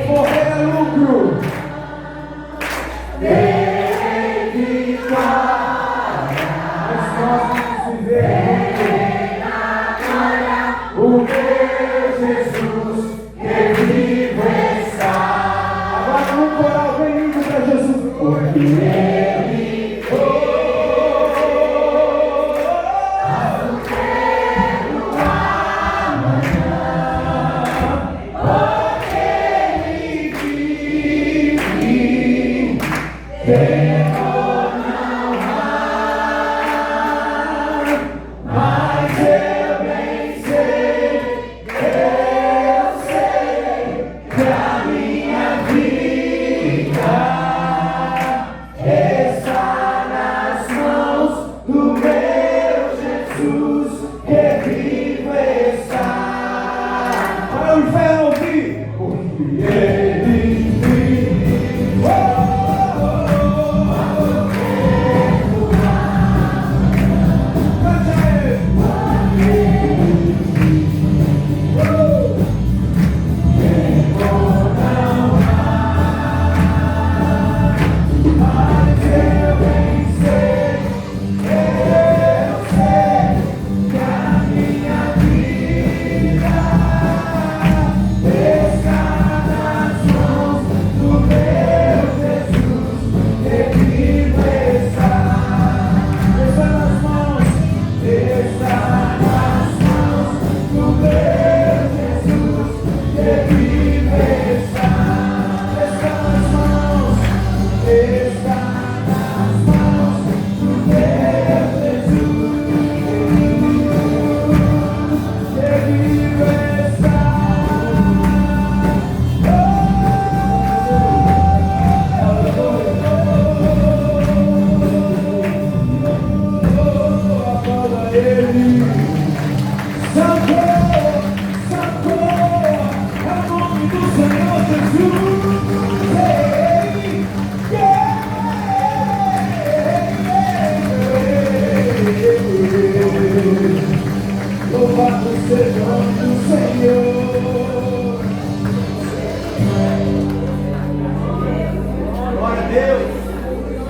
Morrer é lucro. Mas nós vamos viver o meu Jesus que vivo está. Agora no coral vem indo para Jesus. Porque Ele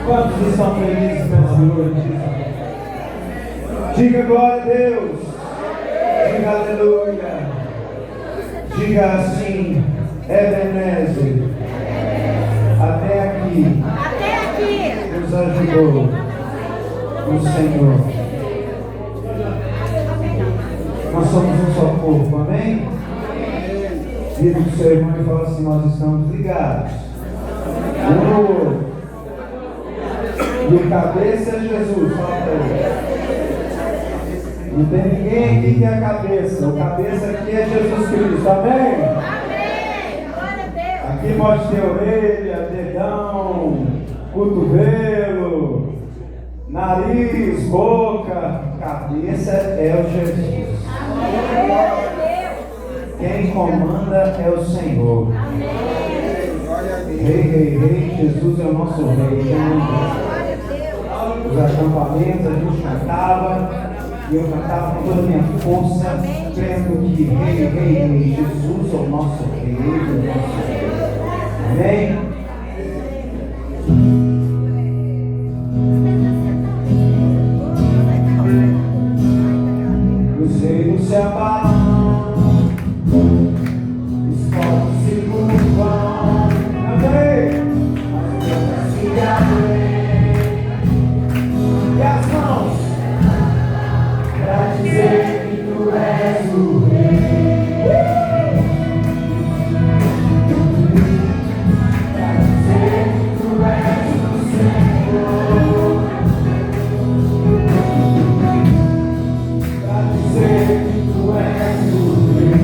quantos estão felizes nessa noite? Diga glória a Deus. Diga aleluia. Diga assim, Ebenezer. Até aqui. Nos ajudou o Senhor. Nós somos um só corpo, amém? Vira para o seu irmão e fala assim: nós estamos ligados. Um no outro. E o cabeça é Jesus, fala para ele. Não tem ninguém aqui que é a cabeça. O cabeça aqui é Jesus Cristo, amém? Amém! Glória a Deus! Aqui pode ter orelha, dedão, cotovelo, nariz, boca. Cabeça é o Jesus. Amém! Quem comanda é o Senhor. Rei, Jesus é o nosso rei. Os acampamentos a gente cantava, e eu cantava com toda a minha força, crendo que Rei, Jesus é o nosso rei, Amém? Os reinos se abalam, os povos se curvam, amém? As portas se abrem. E as mãos para dizer que tu és o rei. Para dizer que tu és o Senhor. Para dizer que tu és o rei.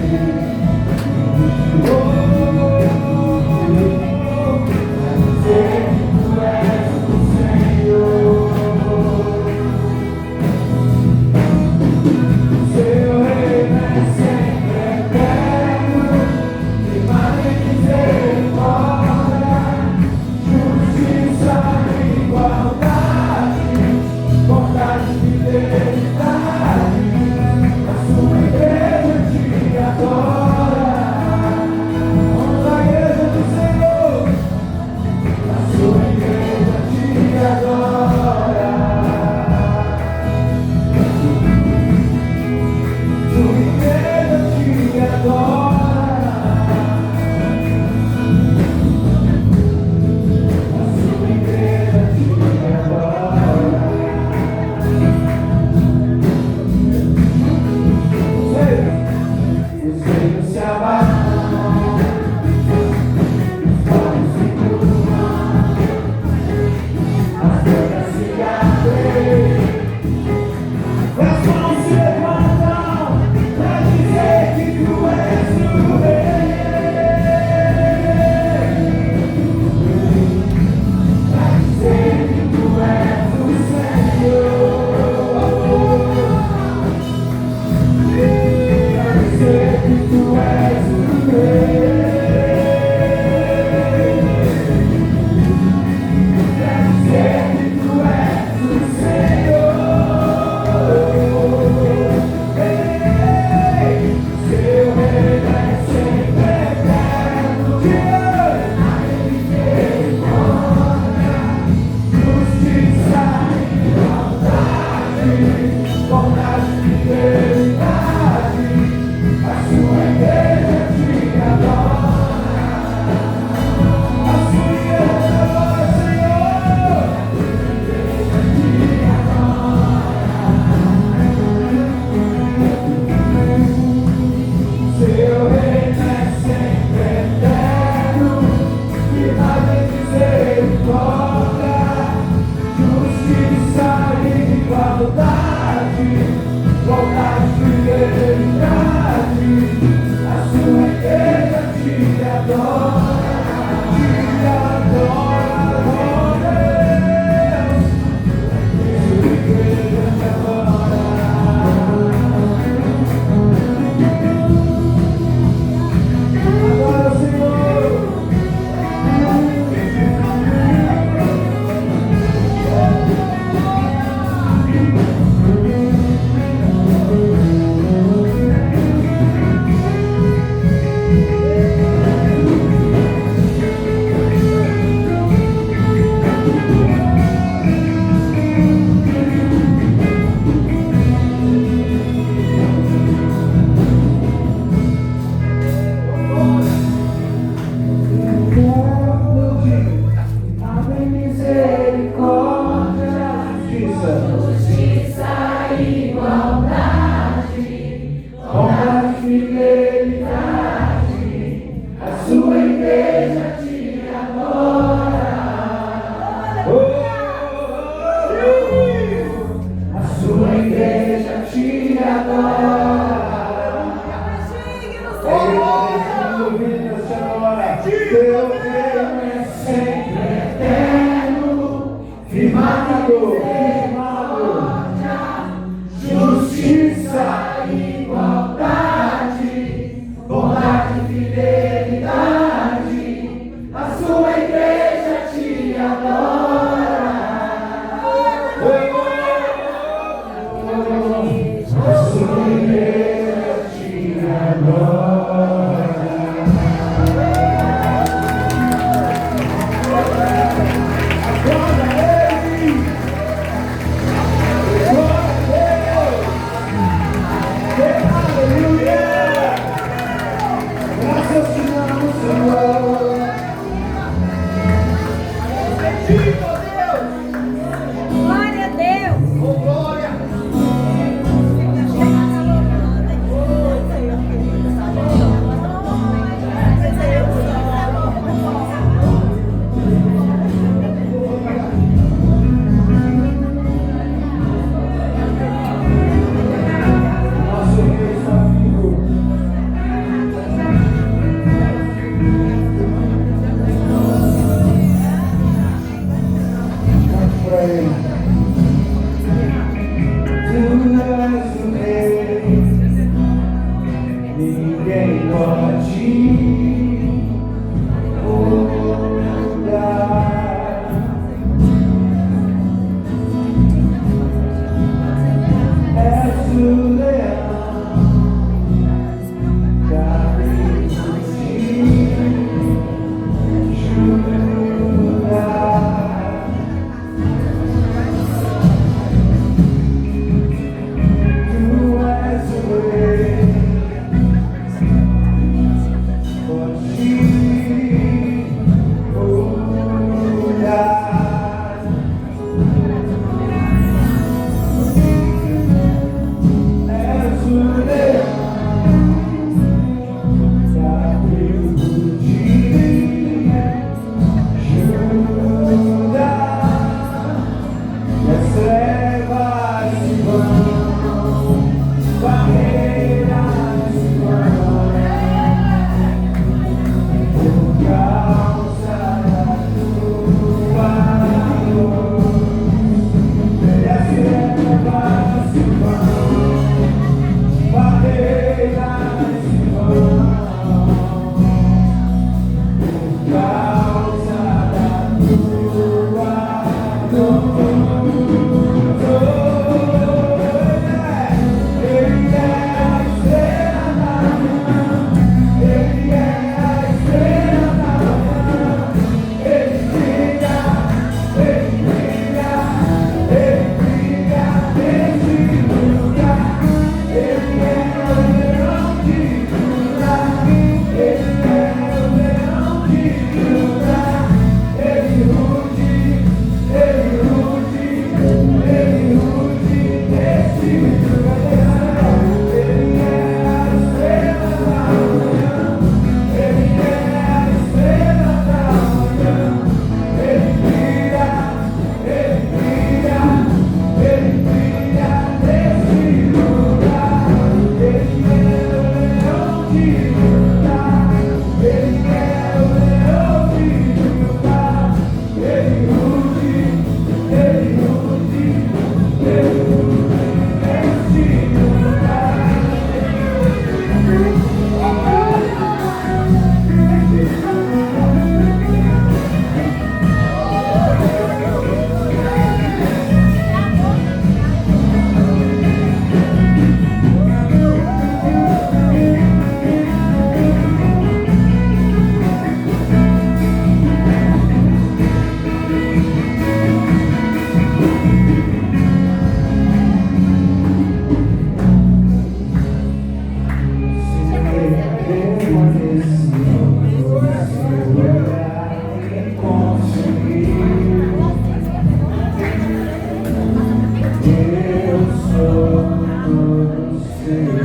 Deus,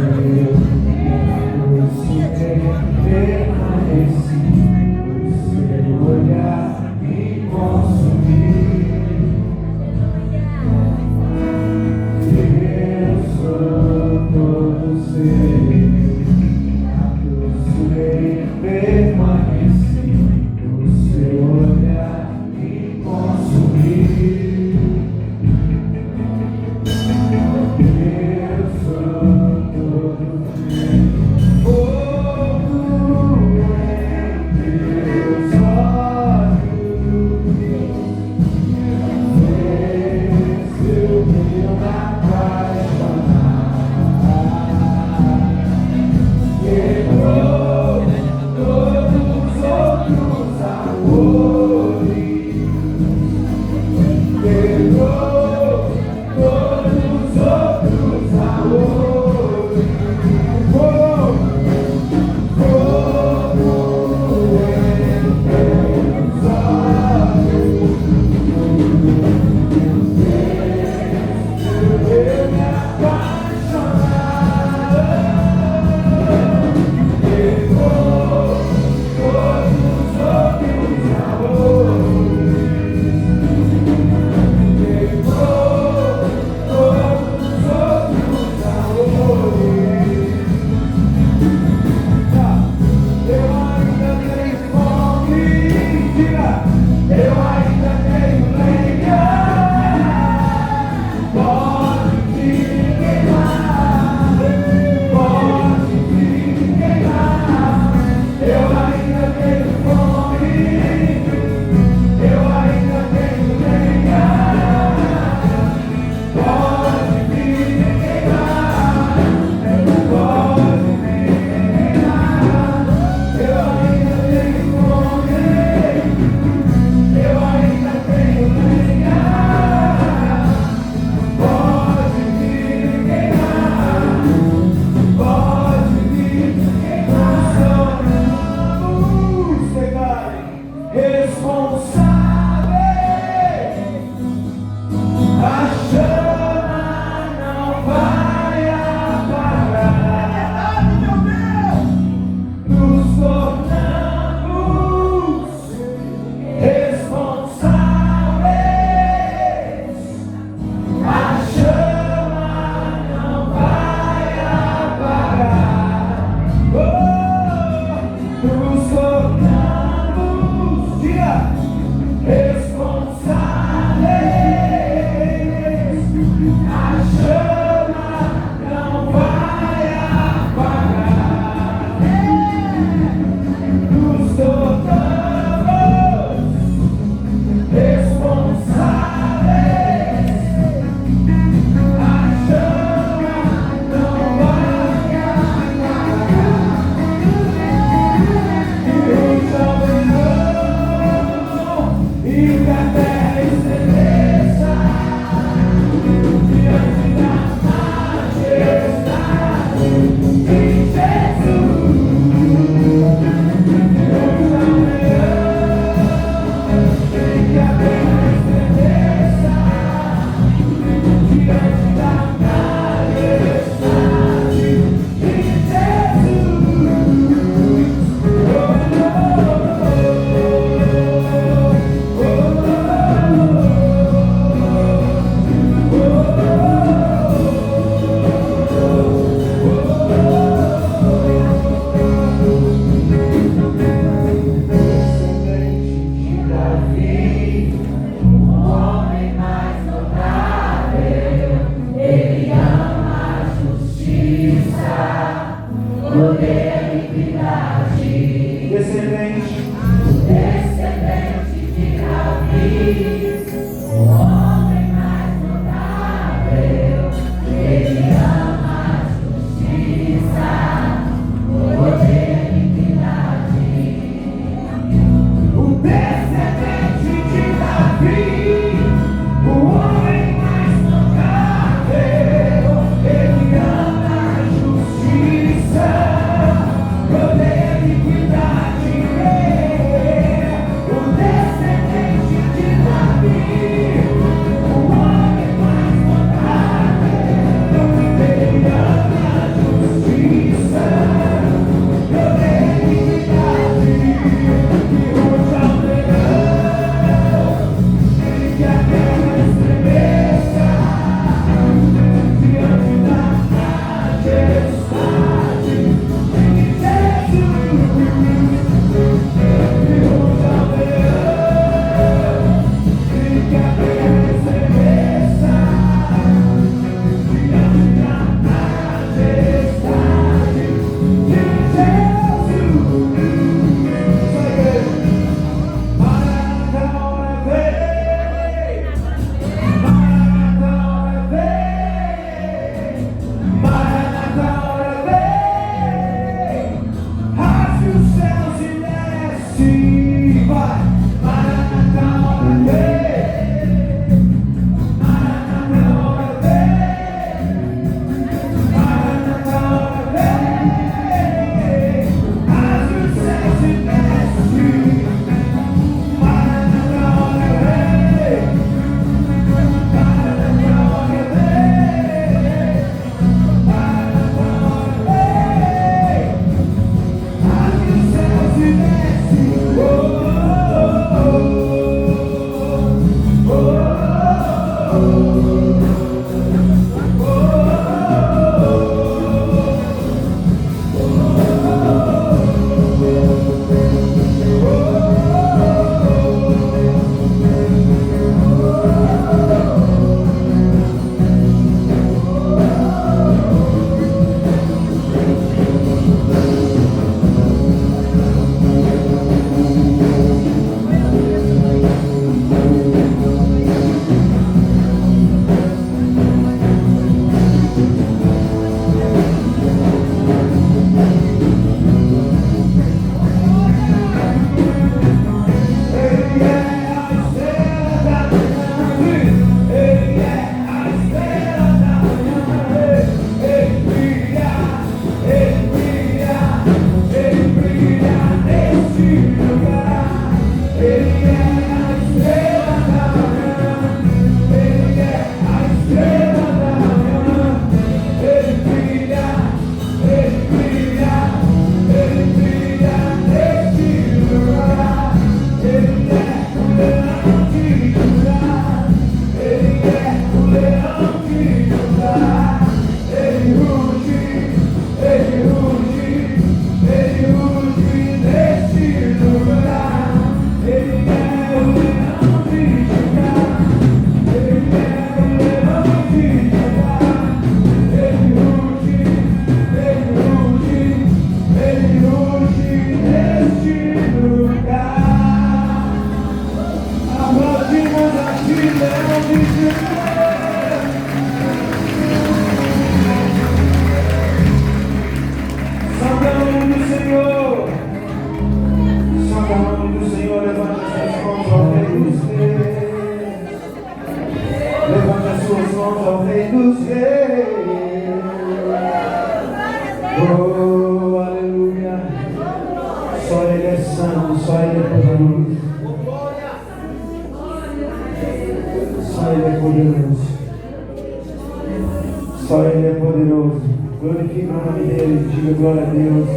Glorifica o nome dele, diga glória a Deus.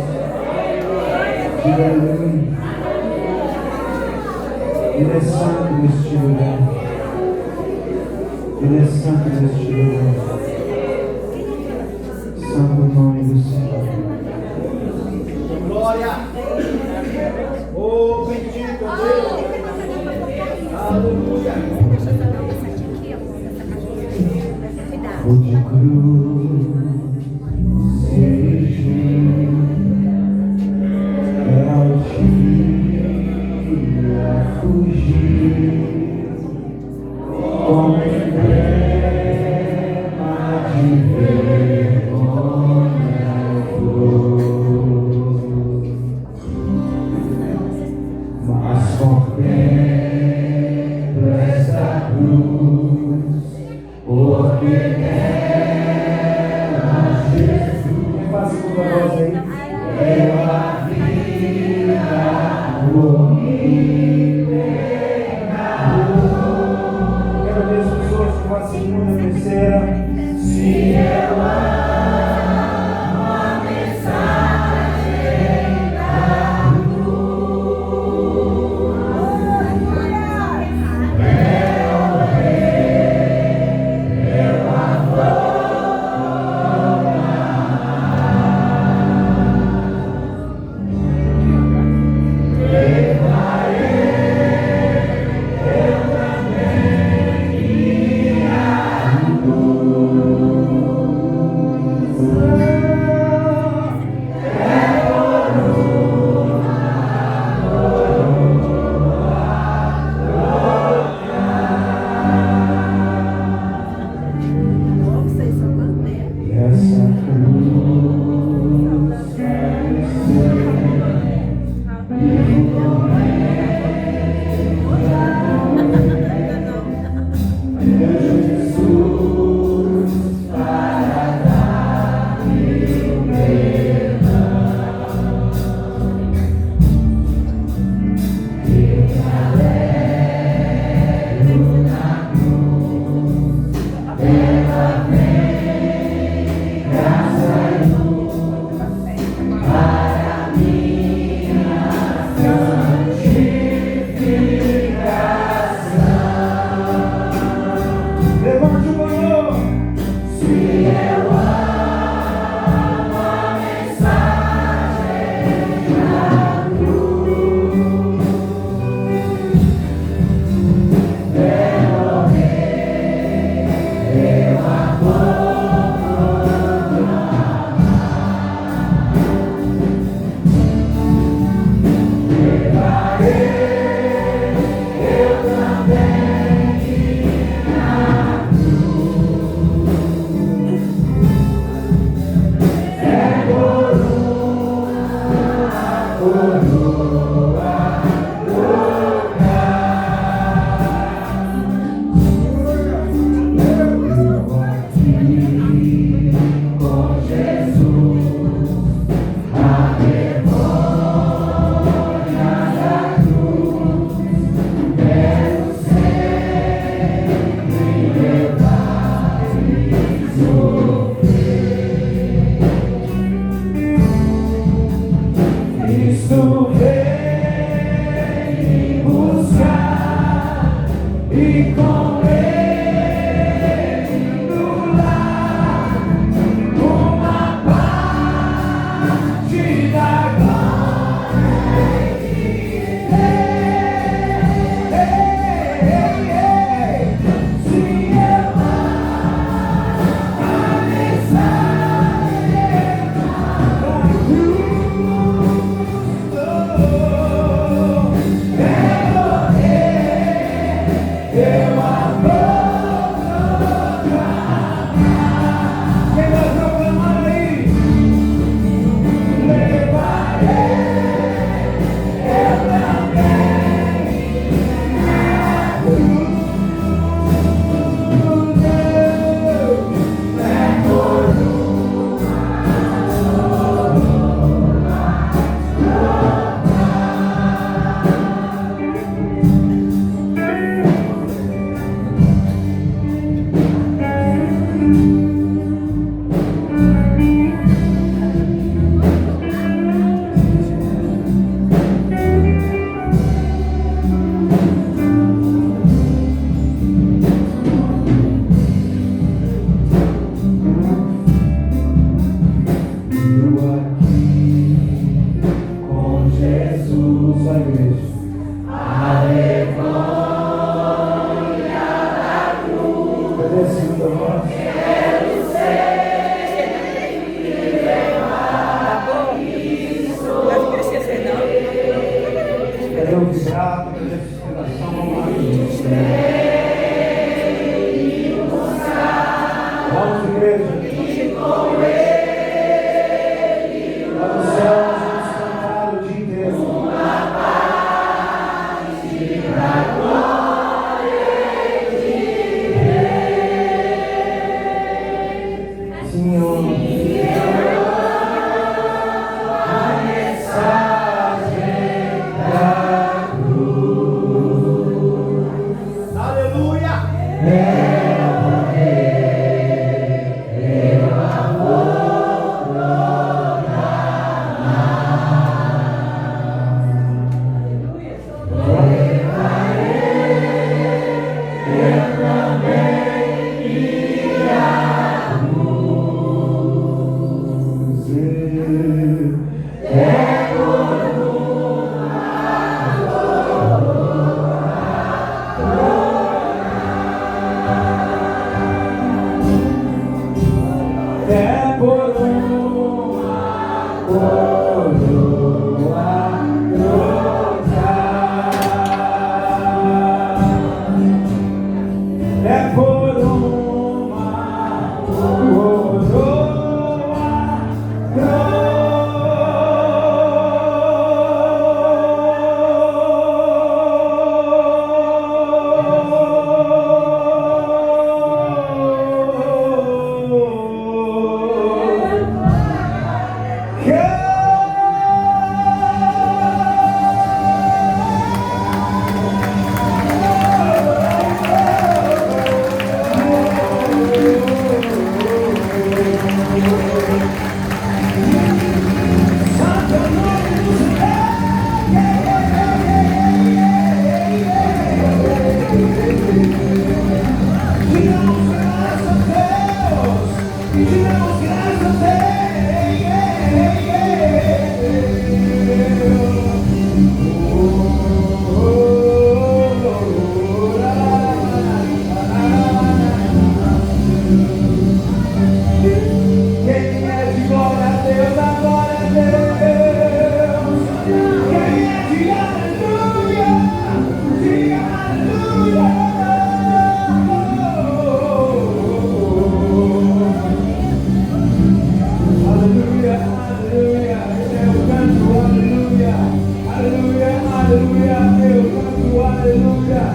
Diga aleluia. Ele é santo neste lugar. Ele é santo neste lugar. Santo nome do Senhor. Glória. Oh, bendito Deus. Aleluia. O de cruz seja ao dia fugir como emblema de vergonha flor, mas contempla esta cruz porque aleluia, eu canto aleluia, aleluia, aleluia, eu canto aleluia.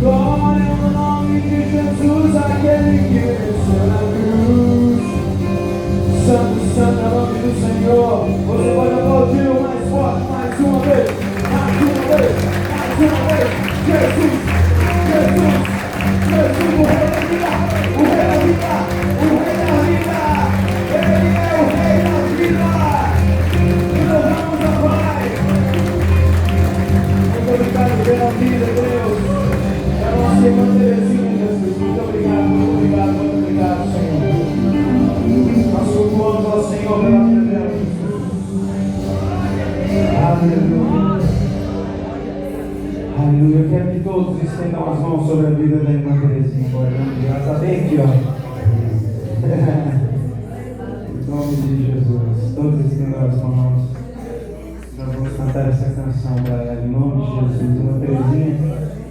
Glória no nome de Jesus, aquele que venceu na cruz. Santo, santo é o nome do Senhor. Você pode aplaudir o mais forte, mais uma vez, mais uma vez, mais uma vez. Jesus, Jesus, Jesus, o Rei da vida, o Rei da vida, o Rei da vida. Ele é o Rei da vida. E louvamos a Pai. Muito obrigado pela vida, Deus. É a nossa irmã Terezinha, Jesus. Muito obrigado, muito obrigado, muito obrigado, Senhor. Nós cultuamos ao Senhor pela vida dela, Jesus. Aleluia. Aleluia. Eu quero que todos estendam as mãos sobre a vida da irmã Terezinha. Ela está bem aqui, ó. Em nome de Jesus. Todos estendam as mãos. Nós vamos cantar essa canção para ela. Em nome de Jesus. Irmã Terezinha,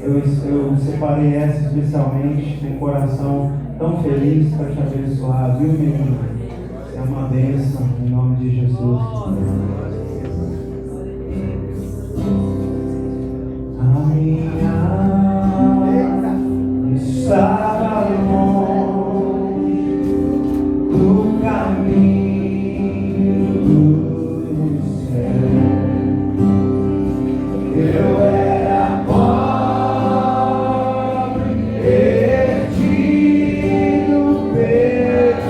eu separei essa especialmente com um coração tão feliz para te abençoar, viu, minha irmã? É uma bênção, em nome de Jesus. A minha alma estava longe do caminho do céu. Eu era pobre, perdido, pecador.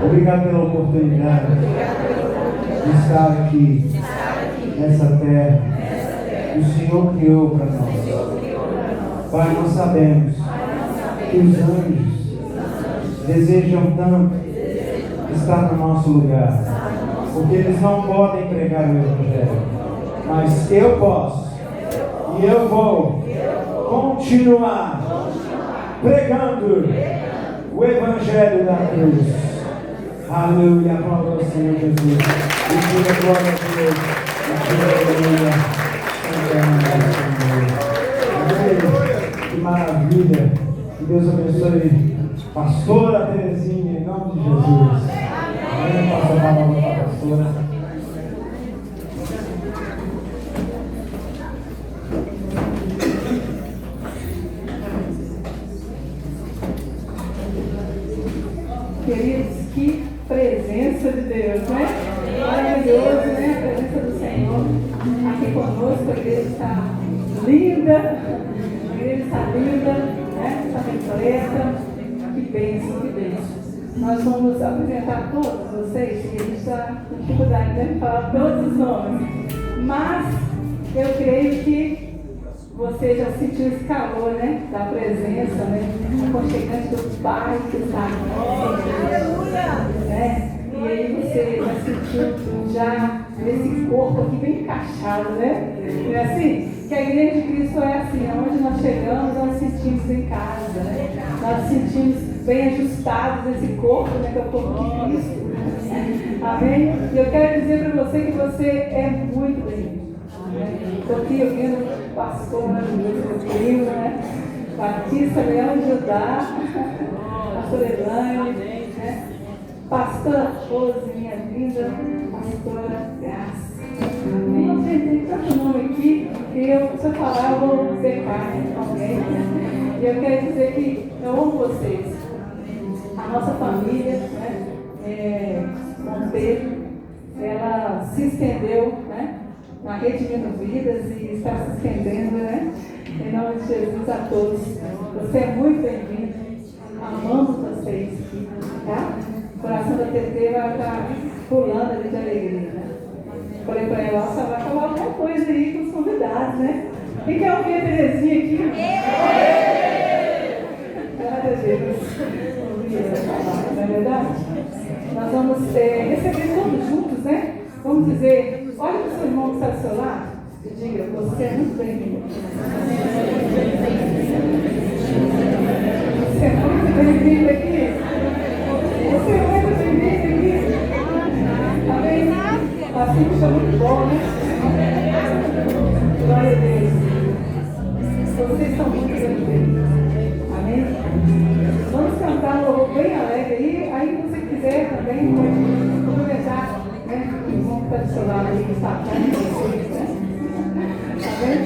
Obrigado pela oportunidade de estar aqui nessa terra que o Senhor criou para nós. Pai, nós sabemos que os anjos desejam tanto estar no nosso lugar, porque eles não podem pregar o Evangelho, mas eu posso e eu vou continuar pregando o Evangelho da cruz. Aleluia, aplauda ao Senhor Jesus. E diga glória a Deus. Aleluia. Amém. Que maravilha. Que Deus abençoe pastora Terezinha, em nome de Jesus. Amém. Passa a palavra para a pastora. Queridos, que presença de Deus, né? Maravilhoso, né? A presença do Senhor aqui conosco. A igreja está linda, a igreja está linda, né? Está repleta. Que bênção, que bênção. Nós vamos apresentar todos vocês, que a gente está com dificuldade de falar todos os nomes, mas eu creio que você já sentiu esse calor, né? Da presença, né? Aconchegante do Pai que está aqui, né? E aí você já sentiu já esse corpo aqui bem encaixado, né? É assim? Que a igreja de Cristo é assim, onde nós chegamos, nós sentimos em casa, né? Nós sentimos bem ajustados esse corpo, né? Que é o corpo de Cristo. Amém? E eu quero dizer para você que você é muito bem-vindo. Estou aqui ouvindo o pastor maravilhoso, meu primo, né? Batista Leão de Judá, pastor Elaine, né? Pastora Rose, minha linda, pastora Graça. Amém? Eu tenho tanto nome aqui que se eu falar eu vou pecar alguém. E eu quero dizer que eu amo vocês. A nossa família, né? Monteiro, ela se estendeu, né? Na Rede Menos Vidas e está se estendendo, né? Em nome de Jesus a todos. Você é muito bem-vindo. Amamos vocês, tá? coração da TT vai estar pulando ali de alegria, né? Falei para ela, nossa, vai falar alguma coisa aí com os convidados, né? Quem quer ouvir a Terezinha aqui? Glória a Deus. Ouvir ela falar, não é verdade? Nós vamos receber todos juntos, né? Vamos dizer, olha para o seu irmão que está do seu lado e diga, você é muito bem-vindo. Você é muito bem-vindo aqui. Você é muito bem-vindo aqui. Amém? Assim que está muito bom, né? Glória a Deus. Vocês são muito bem-vindos. Amém? Vamos cantar um louvor bem alegre aí se você quiser também, pode aproveitar, né? O irmão que está do seu lado aí, está atrás de vocês, né? Amém?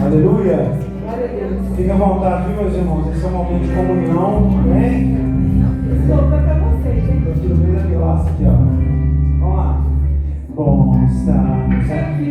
Aleluia. Glória a Deus. Fique à vontade, viu, meus irmãos? Esse é um momento de comunhão. Amém? Estou para vocês, hein? Eu tiro bem da vilaça aqui, ó. Vamos lá. Bom estarmos aqui.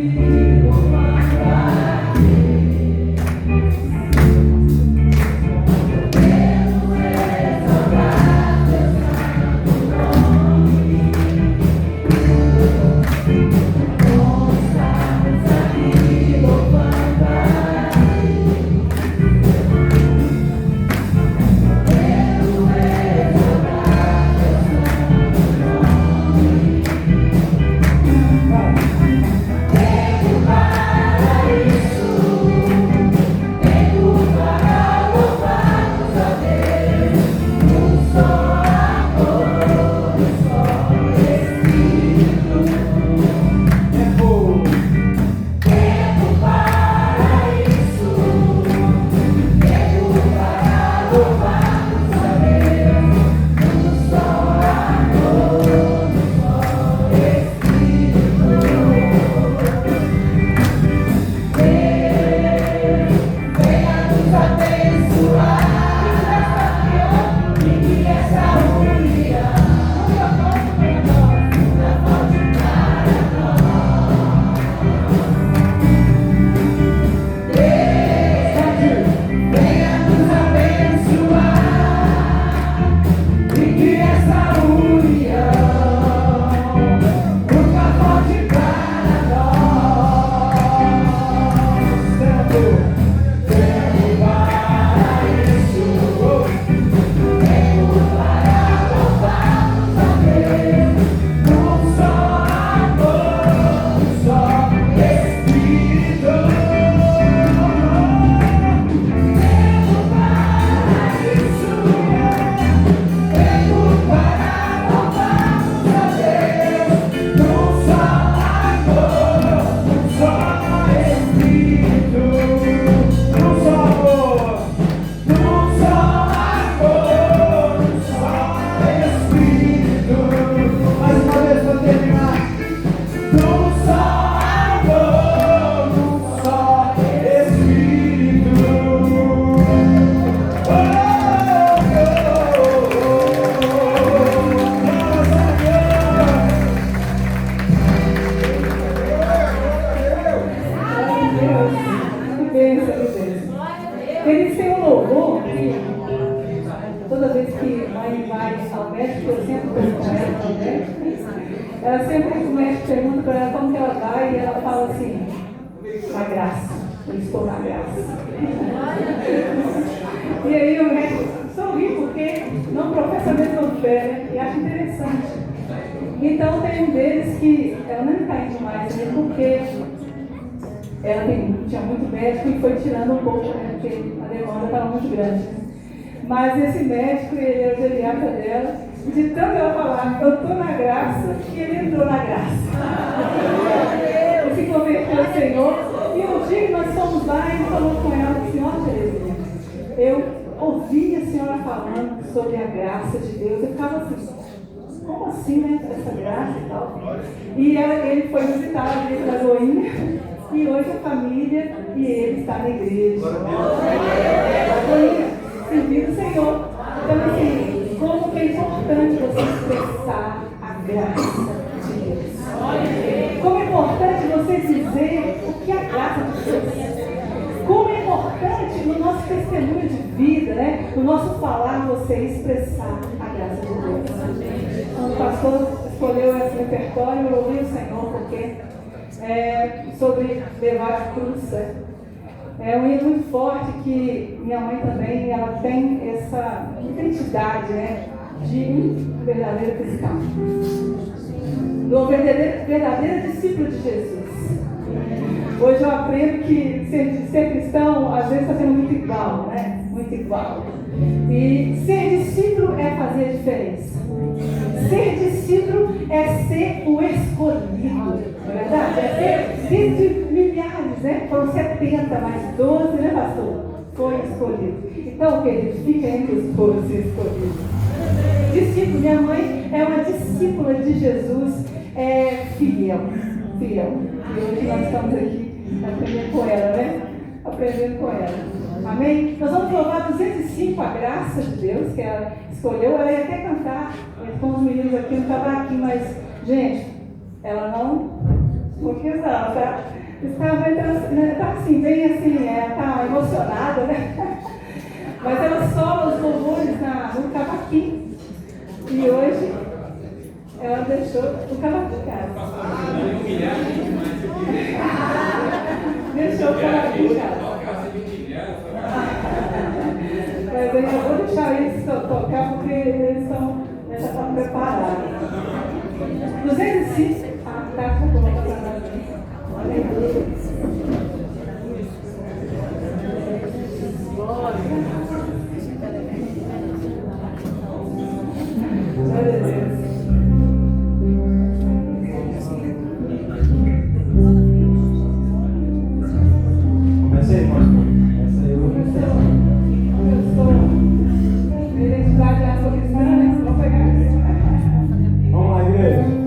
Ela sempre, o médico pergunta para ela como que ela vai e ela fala assim, na graça, eu estou na graça. E aí o médico sorri porque não professa a mesma fé, né? E acha interessante. Então tem um deles que ela não está indo mais, né? Porque ela tinha muito médico e foi tirando um pouco, né? Porque a demanda estava muito grande. Mas esse médico, ele era o geriatra dela. De tanto ela falar, eu estou na graça, e ele entrou na graça. Ele se converteu ao Senhor. E um dia nós fomos lá e ele falou com ela, senhora Terezinha, eu ouvi a senhora falando sobre a graça de Deus. Eu ficava assim, como assim, né? Essa graça e tal. E ele foi visitar a igreja da Lagoinha. E hoje a família e ele está na igreja. Lagoinha, servindo o Senhor. Então, assim, como que é importante você expressar a graça de Deus. Como é importante você dizer o que é a graça de Deus. Como é importante no nosso testemunho de vida, né? No nosso falar, você expressar a graça de Deus. Quando o pastor escolheu esse repertório, eu ouvi o Senhor, porque é sobre levar a cruz. É um hino muito forte que minha mãe também, ela tem essa identidade, né, de um verdadeiro cristão, do verdadeiro discípulo de Jesus. Hoje eu aprendo que ser cristão às vezes está sendo muito igual, né? Muito igual. E ser discípulo é fazer a diferença. Ser discípulo é ser o escolhido, não é verdade? É ser dentre milhares, né? Foram 70, mais 12, né, pastor? Foi escolhido. Então, querido, fica entre os 12 escolhidos. Discípulo, minha mãe é uma discípula de Jesus, fiel. E hoje nós estamos aqui aprendendo com ela, né? Aprendendo com ela. Amém? Nós vamos louvar 205, a graça de Deus, que ela escolheu. Ela ia até cantar com os meninos aqui no cavaquinho, mas, gente, ela não quis não, tá? Está assim, bem assim, ela está emocionada, né? Mas ela sola os louvores no cavaquinho. E hoje ela deixou o cavaquinho em casa. Deixou o cavaquinho em casa. Mas eu não vou deixar eles tocar porque eles já estão preparados. 205. Tá bom, aleluia. Glória a Deus. Comecei, pastor. Essa aí Eu sou identidade africana, né? Vou pegar isso. Vamos lá, igreja.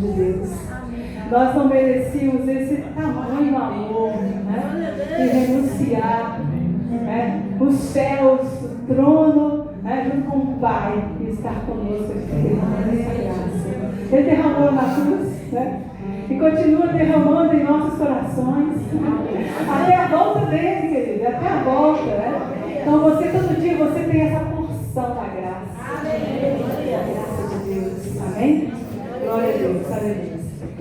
de Deus. Nós não merecíamos esse tamanho amor, né? De renunciar, né? Os céus, o trono, né? Junto com o Pai, e estar conosco, derramando essa graça. Ele derramou na cruz, né? E continua derramando em nossos corações, até a volta dele, querido, até a volta, né? Então você, todo dia, você tem essa porção da graça. A graça de Deus. Amém? Glória a Deus, aleluia.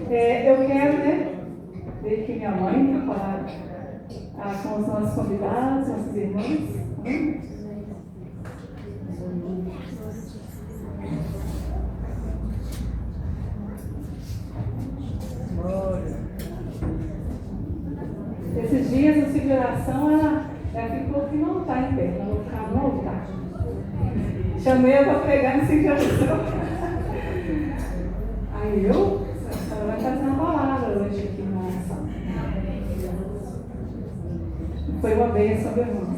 Eu quero, né, ver que minha mãe falar com os nossos convidados, nossos irmãos. Esses dias no ciclo de oração, ela ficou que não está em pé, ela vai ficar no altar. Chamei ela para pregar no ciclo de oração. Aí ela vai fazer uma palavra hoje aqui na oração. Foi uma bênção, meu irmão.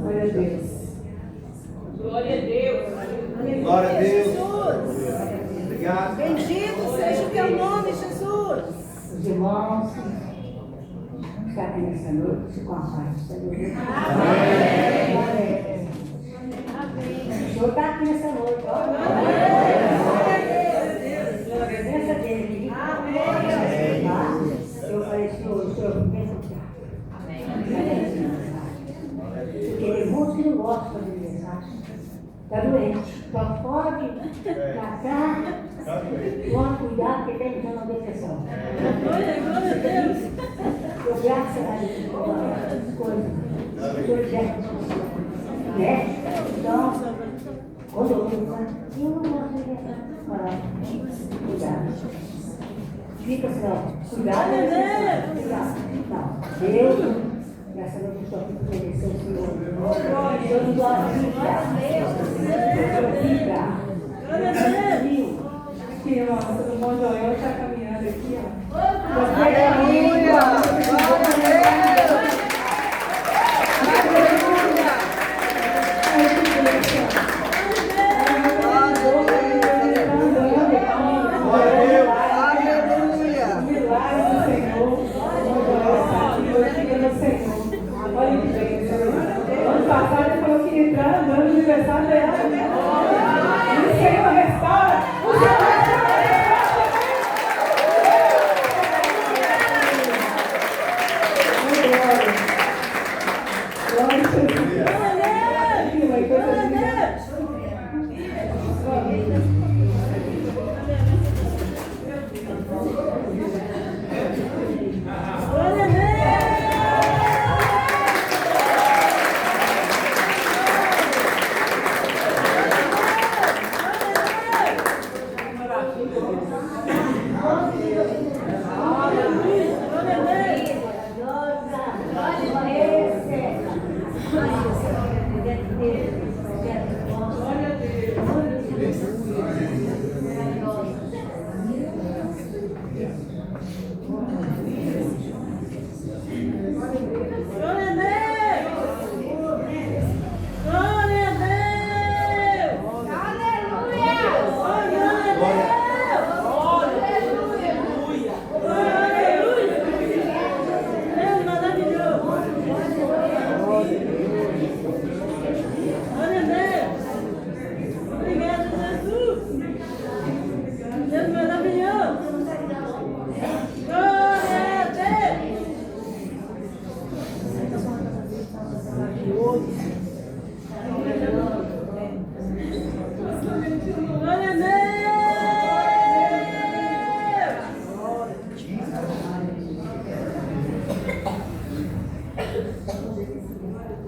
Glória a Deus. Glória a Deus. Glória a Deus. Jesus. Obrigado. Bendito seja o teu nome, Jesus. Os irmãos que estão aqui nessa noite, com a paz. Amém. Amém. O Senhor está aqui nessa noite. A presença dele. Eu falei, Senhor, vem aqui. Porque tem muitos que não gostam de mensagem. Está doente. Só pode tratar. Toma cuidado, porque tem que ter uma depressão. Glória a Deus. Eu graças a Deus por essas coisas. Eu então, quando eu não gosto de falar. Cuidado. Fica assim, ó. Cuidado. Não. Deus, graças a Deus, estou aqui para obedecer o Senhor. Eu não gosto de ficar. Aqui, irmão, todo mundo, Joel está caminhando aqui, ó. Aleluia. Glória a Deus. Olha que bem, ano passado ele falou que ia entrar no aniversário dela. E o Senhor restaura. O Senhor restaura. Glória a Deus. Uma coisa linda.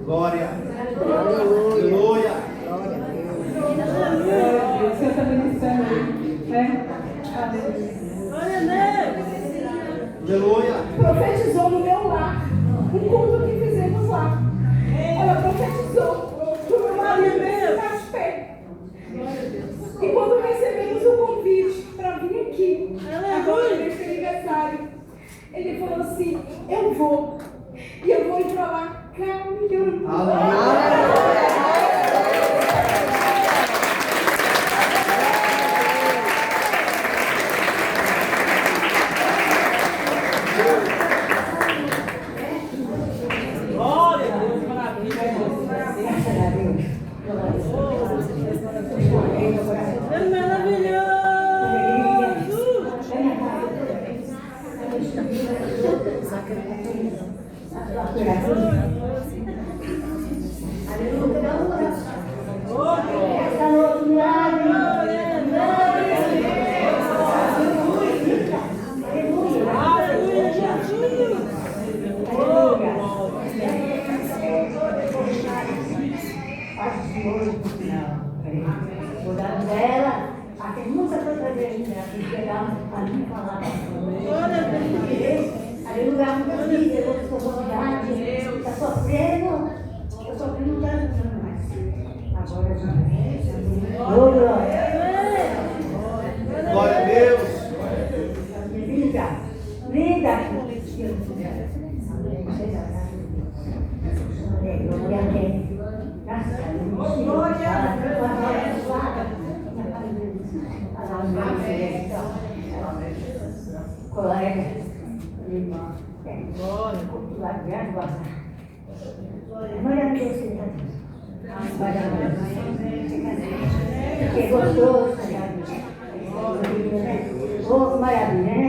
Glória. Aleluia. O Senhor está ministrando aí, né? Aleluia. Profetizou no meu lar, um culto que fizemos lá. Ela profetizou que o meu marido está de pé. E quando recebemos o convite para vir aqui, agora nesse aniversário, ele falou assim: eu vou, e eu vou ir para lá caminhando. Vou dar dela. Tem muita coisa pra ver ainda. Tem que pegar ali e falar. Aí lugar muito difícil, eu estou vontade, está sofrendo. Eu sofrendo não está ajudando mais. Agora já. Ô, glória. Glória a Deus. Liga. Liga. Glória a Deus. Graças a Deus. Glória a Deus. Colega, irmã, glória a Deus. Glória a Deus, que gostoso, oh, maravilha, né?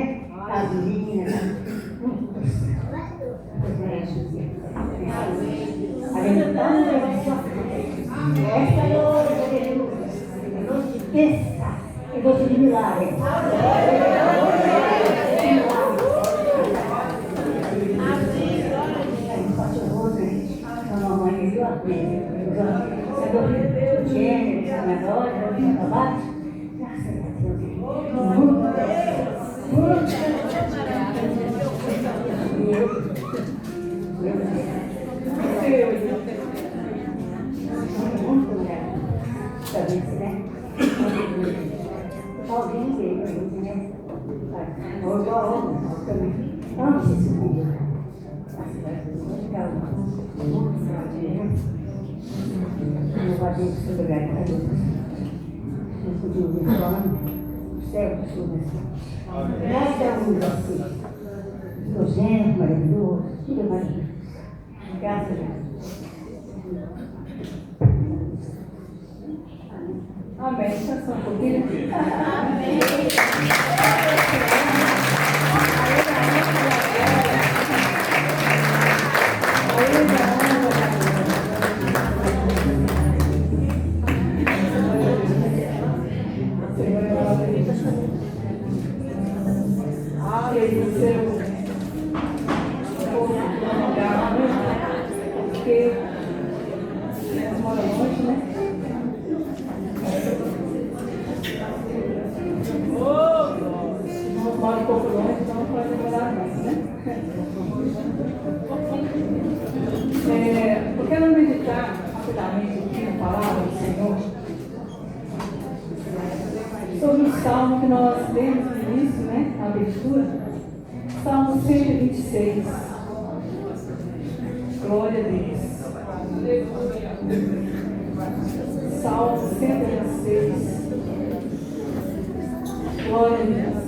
As meninas. Esta noite, noite de festa, e noite de milagre. Mamãe me viu a vida. Você dormiu o gênero, essa menor, dormiu no trabalho. Graças a Deus. Muito mulher. Também, né? Alguém veio, né? Ou também. Vamos esse vídeo. Não vai ter que ser lugar para Deus. Não podia ouvir falando. O céu tudo assim. Nada muda assim. O gênero maravilhoso, tudo é maravilhoso. Graças a Deus. Amém. Só um pouquinho. Amém. Eu quero meditar rapidamente aqui na palavra do Senhor sobre o salmo que nós lemos no início, né? A abertura. Salmo 126. Glória a Deus. Salmo 126. Glória a Deus.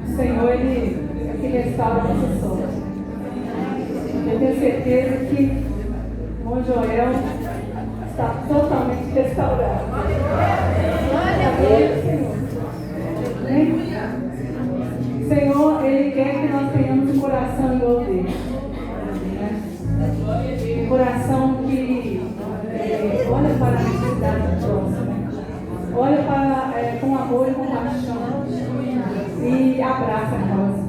O Senhor, Ele é que restaura a nossa sorte. Eu tenho certeza que o irmão Joel está totalmente restaurado. Glória a Deus, Senhor. Senhor, Ele quer que nós tenhamos um coração igual dele. Um coração que olha para a necessidade do próximo. Olha para, com amor e compaixão. E abraça a causa.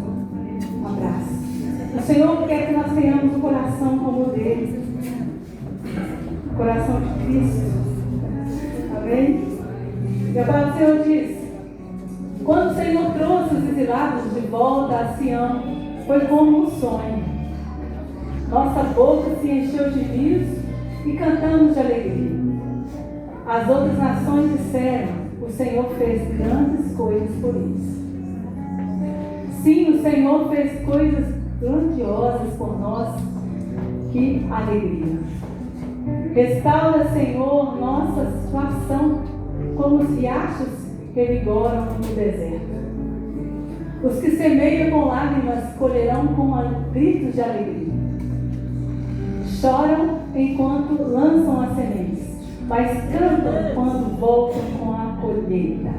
Abraça. O Senhor quer que nós tenhamos um coração como o dele. O coração de Cristo. Amém? E a palavra do Senhor diz: quando o Senhor trouxe os exilados de volta a Sião, foi como um sonho. Nossa boca se encheu de rios e cantamos de alegria. As outras nações disseram: o Senhor fez grandes coisas por eles. Sim, o Senhor fez coisas grandiosas por nós. Que alegria! Restaura, Senhor, nossa situação, como os riachos revigoram no deserto. Os que semeiam com lágrimas colherão com gritos de alegria. Choram enquanto lançam as sementes, mas cantam quando voltam com a colheita.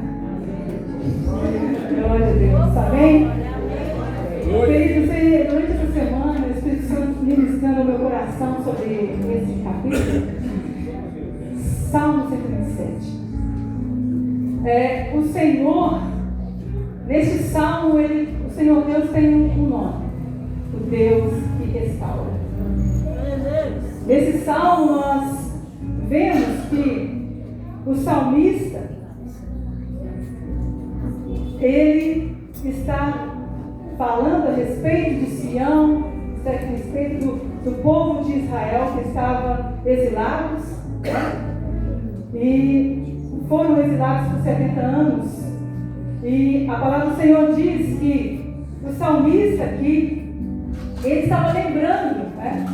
Glória a Deus, amém? Queridos, durante essa semana, o Espírito Santo ministrando ao meu coração sobre esse capítulo, Salmo 127. O Senhor, neste salmo, o Senhor Deus tem um nome: o Deus que restaura. Nesse salmo nós vemos que o salmista, ele está falando a respeito de Sião, a respeito do povo de Israel que estava exilados, e foram exilados por 70 anos. E a palavra do Senhor diz que o salmista aqui, ele estava lembrando, né?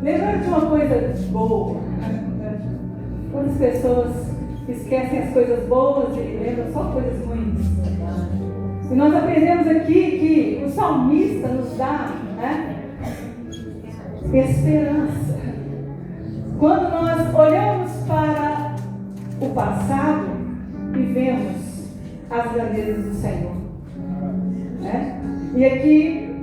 Lembrando de uma coisa boa. Quantas pessoas esquecem as coisas boas e lembram só coisas ruins? E nós aprendemos aqui que o salmista nos dá, né, esperança. Quando nós olhamos para o passado e vemos as grandezas do Senhor, né? E aqui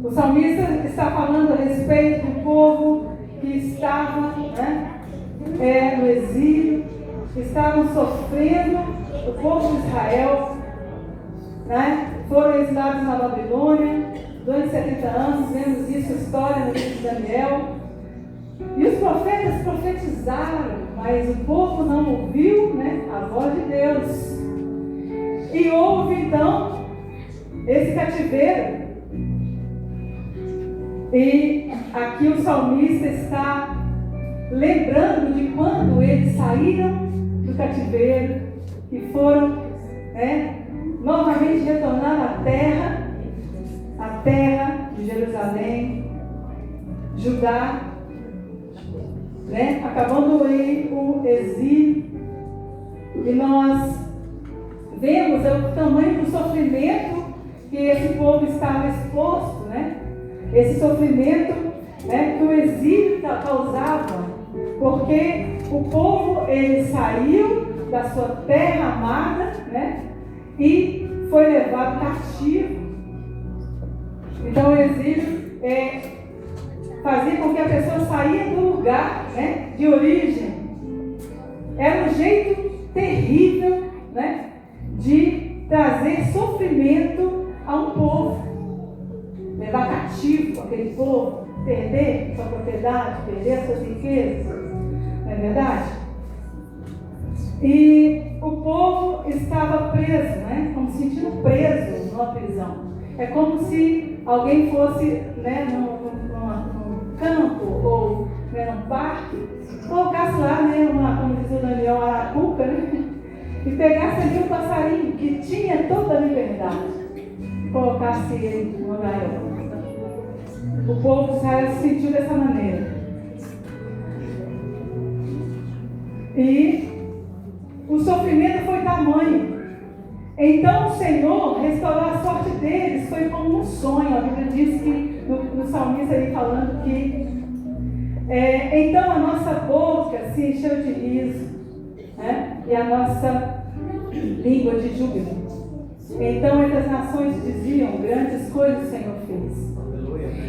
o salmista está falando a respeito do povo que estava, né, no exílio, estavam sofrendo, o povo de Israel, né, foram exilados na Babilônia durante 70 anos. Vemos isso, história no livro de Daniel. E os profetas profetizaram, mas o povo não ouviu, né, a voz de Deus. E houve então esse cativeiro. E aqui o salmista está lembrando de quando eles saíram do cativeiro e foram, novamente retornar à terra de Jerusalém, Judá, acabando aí o exílio. E nós vemos o tamanho do sofrimento que esse povo estava exposto, esse sofrimento, que o exílio causava, porque o povo, ele saiu da sua terra amada, e foi levado cativo. Então o exílio fazia com que a pessoa saía do lugar, de origem. Era um jeito terrível, de trazer sofrimento a um povo. Levar cativo aquele povo, perder sua propriedade, perder as suas riquezas, não é verdade? E o povo estava preso, como se sentindo preso numa prisão. É como se alguém fosse num campo ou num parque, colocasse lá, como diz o Daniel, a arapuca, e pegasse ali um passarinho que tinha toda a liberdade. Colocasse ele no gaiola. O povo de Israel se sentiu dessa maneira. E o sofrimento foi tamanho. Então o Senhor restaurou a sorte deles. Foi como um sonho. A Bíblia diz que no salmista ele falando que então a nossa boca se encheu de riso, e a nossa língua de júbilo. Então entre as nações diziam: grandes coisas o Senhor fez.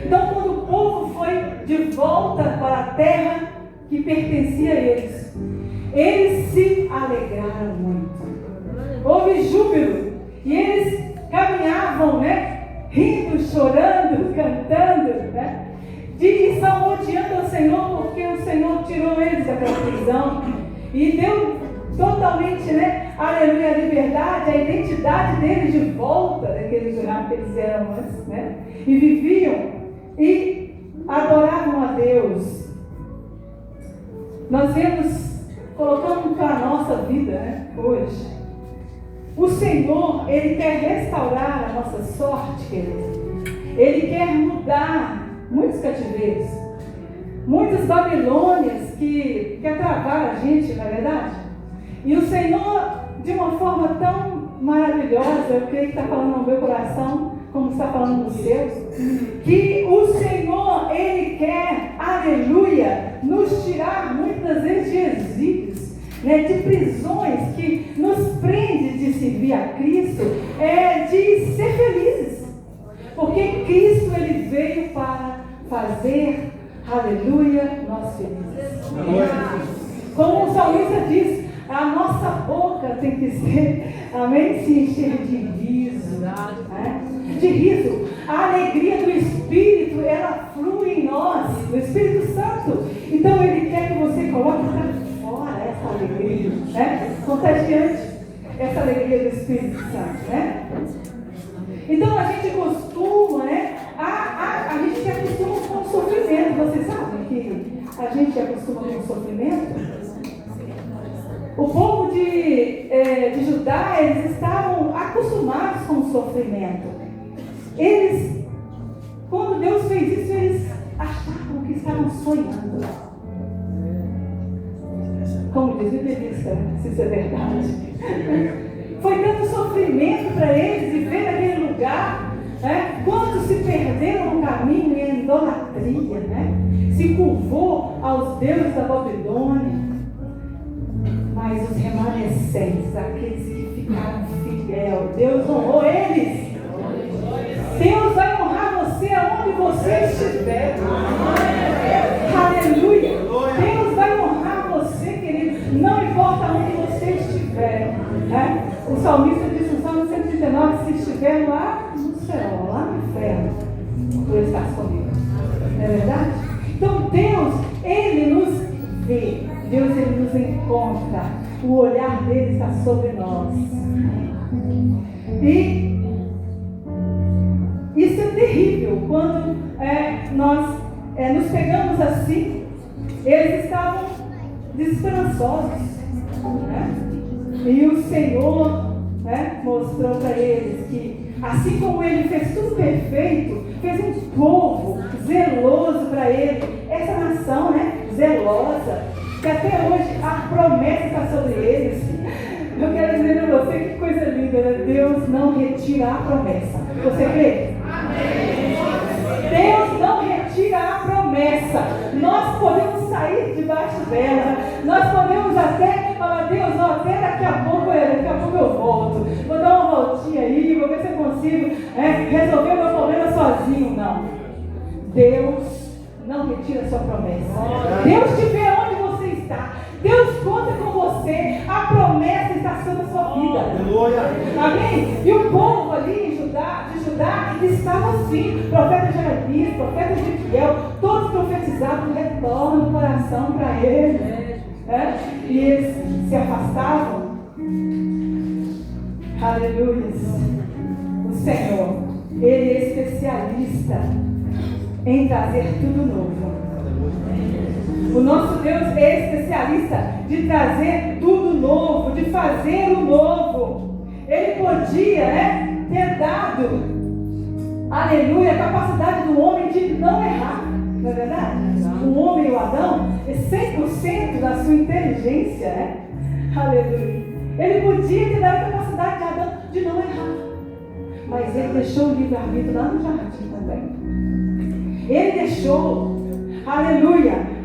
Então quando o povo foi de volta para a terra que pertencia a eles, eles se alegraram muito. Houve júbilo. E eles caminhavam, rindo, chorando, cantando, e salmodiando ao Senhor, porque o Senhor tirou eles daquela prisão e deu totalmente, aleluia, a liberdade, a identidade deles de volta daquele lugar que eles eram antes, e viviam e adoravam a Deus. Nós vemos, colocando para a nossa vida, hoje, o Senhor, Ele quer restaurar a nossa sorte, querido. Ele quer mudar muitos cativeiros, muitas Babilônias que travaram a gente, não é verdade? E o Senhor, de uma forma tão maravilhosa, eu creio que está falando no meu coração, como está falando no seu, que o Senhor, Ele quer, aleluia, nos tirar muitas vezes de exílios, de prisões que nos prende de servir a Cristo, de ser felizes, porque Cristo, Ele veio para fazer, aleluia, nós felizes. Como o salmista diz, a nossa boca tem que ser, amém, se encher de riso, de riso. A alegria do Espírito, ela flui em nós, o Espírito Santo. Então Ele quer que você coloque para fora essa alegria, né? Contagiante, essa alegria do Espírito Santo, né? Então a gente costuma, né? A gente se acostuma com o sofrimento. Vocês sabem que a gente se acostuma com o sofrimento? O povo de Judá, eles estavam acostumados com o sofrimento. Eles, quando Deus fez isso, eles achavam que estavam sonhando. Como diz o Evangelista, se isso é verdade. Foi tanto sofrimento para eles viver naquele lugar, né? Quantos se perderam no caminho em idolatria, né? Se curvou aos deuses da Babilônia. Mas os remanescentes, aqueles que ficaram fiéis, Deus honrou eles. Deus vai honrar você aonde você estiver. Aleluia. Deus vai honrar você, querido, não importa onde você estiver, né? O salmista diz no Salmo 139, se estiver lá no céu, lá no inferno, tu estás comigo. Não é verdade? Então Deus, Ele nos vê, Deus, Ele nos encontra, o olhar dele está sobre nós. E isso é terrível quando nós nos pegamos assim. Eles estavam desesperançosos, né? E o Senhor, né, mostrou para eles que, assim como Ele fez tudo perfeito, fez um povo zeloso para Ele, essa nação, né, zelosa, que até hoje a promessa está sobre eles. Eu quero dizer para você que coisa linda, né? Deus não retira a promessa. Você crê? Deus não retira a promessa. Nós podemos sair debaixo dela. Nós podemos até falar, Deus, ó, até daqui a pouco eu volto. Vou dar uma voltinha aí, vou ver se eu consigo resolver o meu problema sozinho. Não. Deus não retira a sua promessa. Deus te vê onde você está. Deus conta com você. A promessa está sobre a sua vida. Amém? E o povo ali de Judá estava assim. Profeta Jeremias, profeta Ezequiel, todos profetizavam, retorno do coração para ele. E eles se afastavam. Aleluia. O Senhor, Ele é especialista em trazer tudo novo. O nosso Deus é especialista de trazer tudo novo, de fazer o novo. Ele podia, ter dado, aleluia, a capacidade do homem de não errar, não é verdade? O homem, o Adão, é 100% da sua inteligência, aleluia. Ele podia ter dado a capacidade de Adão de não errar, mas ele deixou o livre-arbítrio lá no jardim também. Ele deixou, aleluia.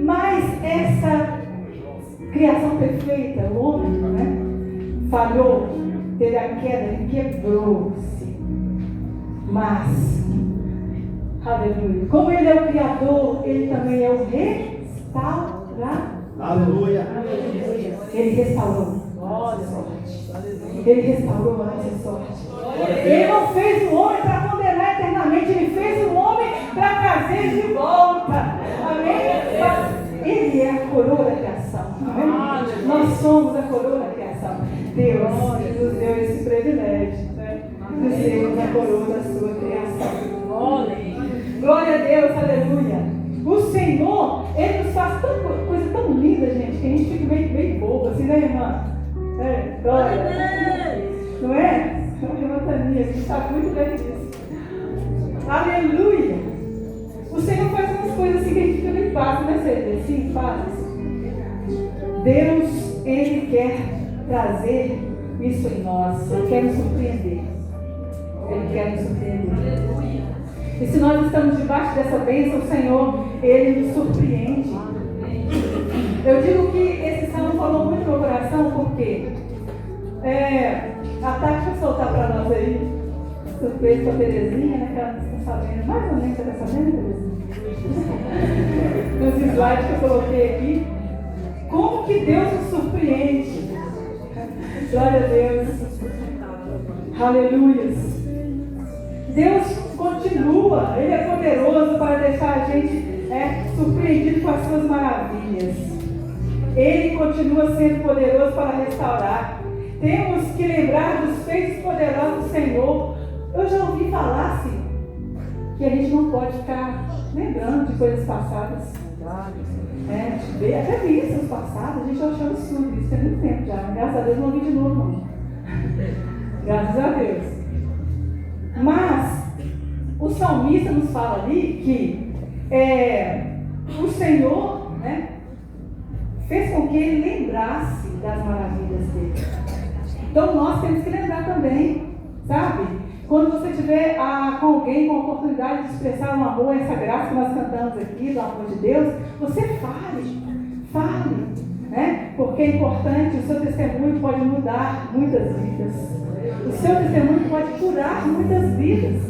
Mas essa criação perfeita, o homem, falhou, teve a queda, ele quebrou-se. Mas, aleluia, como Ele é o Criador, Ele também é o restaurador. Aleluia. Ele restaurou a nossa sorte. Ele restaurou a nossa sorte. Ele não fez o homem para condenar eternamente, Ele fez o homem para trazer de volta. Amém? Ele é a coroa da criação. Amém? Nós somos a coroa da criação. Deus nos deu esse privilégio, de sermos a coroa da sua criação. Glória a Deus, aleluia. O Senhor, Ele nos faz coisa tão linda, gente, que a gente fica meio bobo, assim, né, irmã? Glória. Não é? A irmã Tania, que está muito bem disso. Aleluia. O Senhor faz umas coisas assim que a gente fica meio fácil, né, Cê? Sim, faz. Deus, Ele quer trazer isso em nós. Ele quer nos surpreender. Ele quer nos surpreender. E se nós estamos debaixo dessa bênção, o Senhor, Ele nos surpreende. Eu digo que esse salmo falou muito no meu coração, porque a Tati vai soltar para nós aí, surpresa para a Terezinha, né, que ela está sabendo, mais ou menos, você está sabendo, Terezinha? Nos slides que eu coloquei aqui, como que Deus nos surpreende. Glória a Deus. Aleluia. Deus continua continua, Ele é poderoso para deixar a gente surpreendido com as suas maravilhas. Ele continua sendo poderoso para restaurar. Temos que lembrar dos feitos poderosos do Senhor. Eu já ouvi falar assim, que a gente não pode ficar lembrando de coisas passadas. Até bênçãos passadas, a gente achou absurdo, isso tem muito tempo já. Graças a Deus não ouvi de novo, não. Graças a Deus. Mas o salmista nos fala ali que o Senhor, fez com que ele lembrasse das maravilhas dele. Então nós temos que lembrar também, sabe? Quando você tiver com alguém com a oportunidade de expressar um amor, essa graça que nós cantamos aqui, do amor de Deus, você fale, porque é importante, o seu testemunho pode mudar muitas vidas. O seu testemunho pode curar muitas vidas.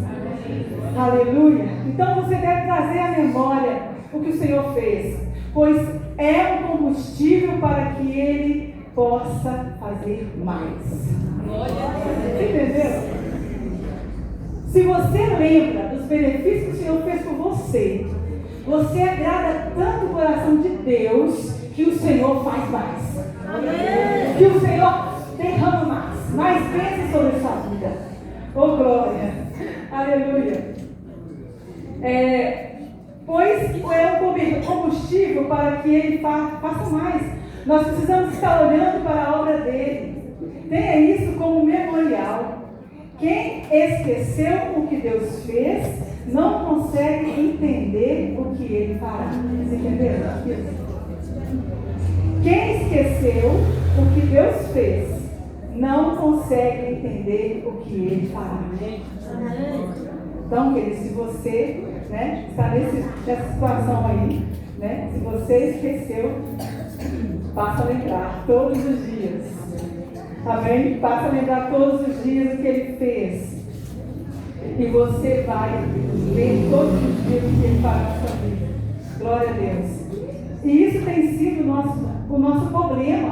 Aleluia. Então você deve trazer à memória o que o Senhor fez, pois é um combustível para que Ele possa fazer mais. Você entendeu? Se você lembra dos benefícios que o Senhor fez por você, você agrada tanto o coração de Deus que o Senhor faz mais. Amém. Que o Senhor derrama mais bênçãos sobre a sua vida. Oh, glória! Aleluia! Pois é o combustível para que Ele faça mais. Nós precisamos estar olhando para a obra dele. Tenha isso como memorial. Quem esqueceu o que Deus fez, não consegue entender o que Ele fará. Você entendeu? Quem esqueceu o que Deus fez, não consegue entender o que Ele fará. Então, querido, se você está nessa situação aí, se você esqueceu, passa a lembrar todos os dias. Amém? Passa a lembrar todos os dias o que Ele fez. E você vai ver todos os dias o que Ele fará na sua vida. Glória a Deus. E isso tem sido o nosso problema,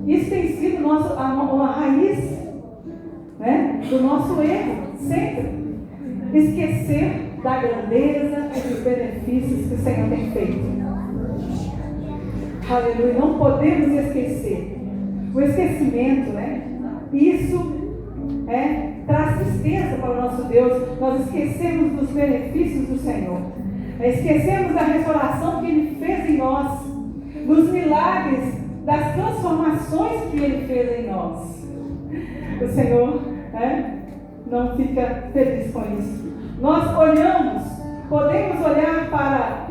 Isso tem sido a raiz, do nosso erro, sempre. Esquecer da grandeza e dos benefícios que o Senhor tem feito. Aleluia. Não podemos esquecer. O esquecimento, isso traz tristeza para o nosso Deus. Nós esquecemos dos benefícios do Senhor. Esquecemos da restauração que Ele fez em nós, dos milagres, das transformações que Ele fez em nós. O Senhor não fica feliz com isso. Nós podemos olhar para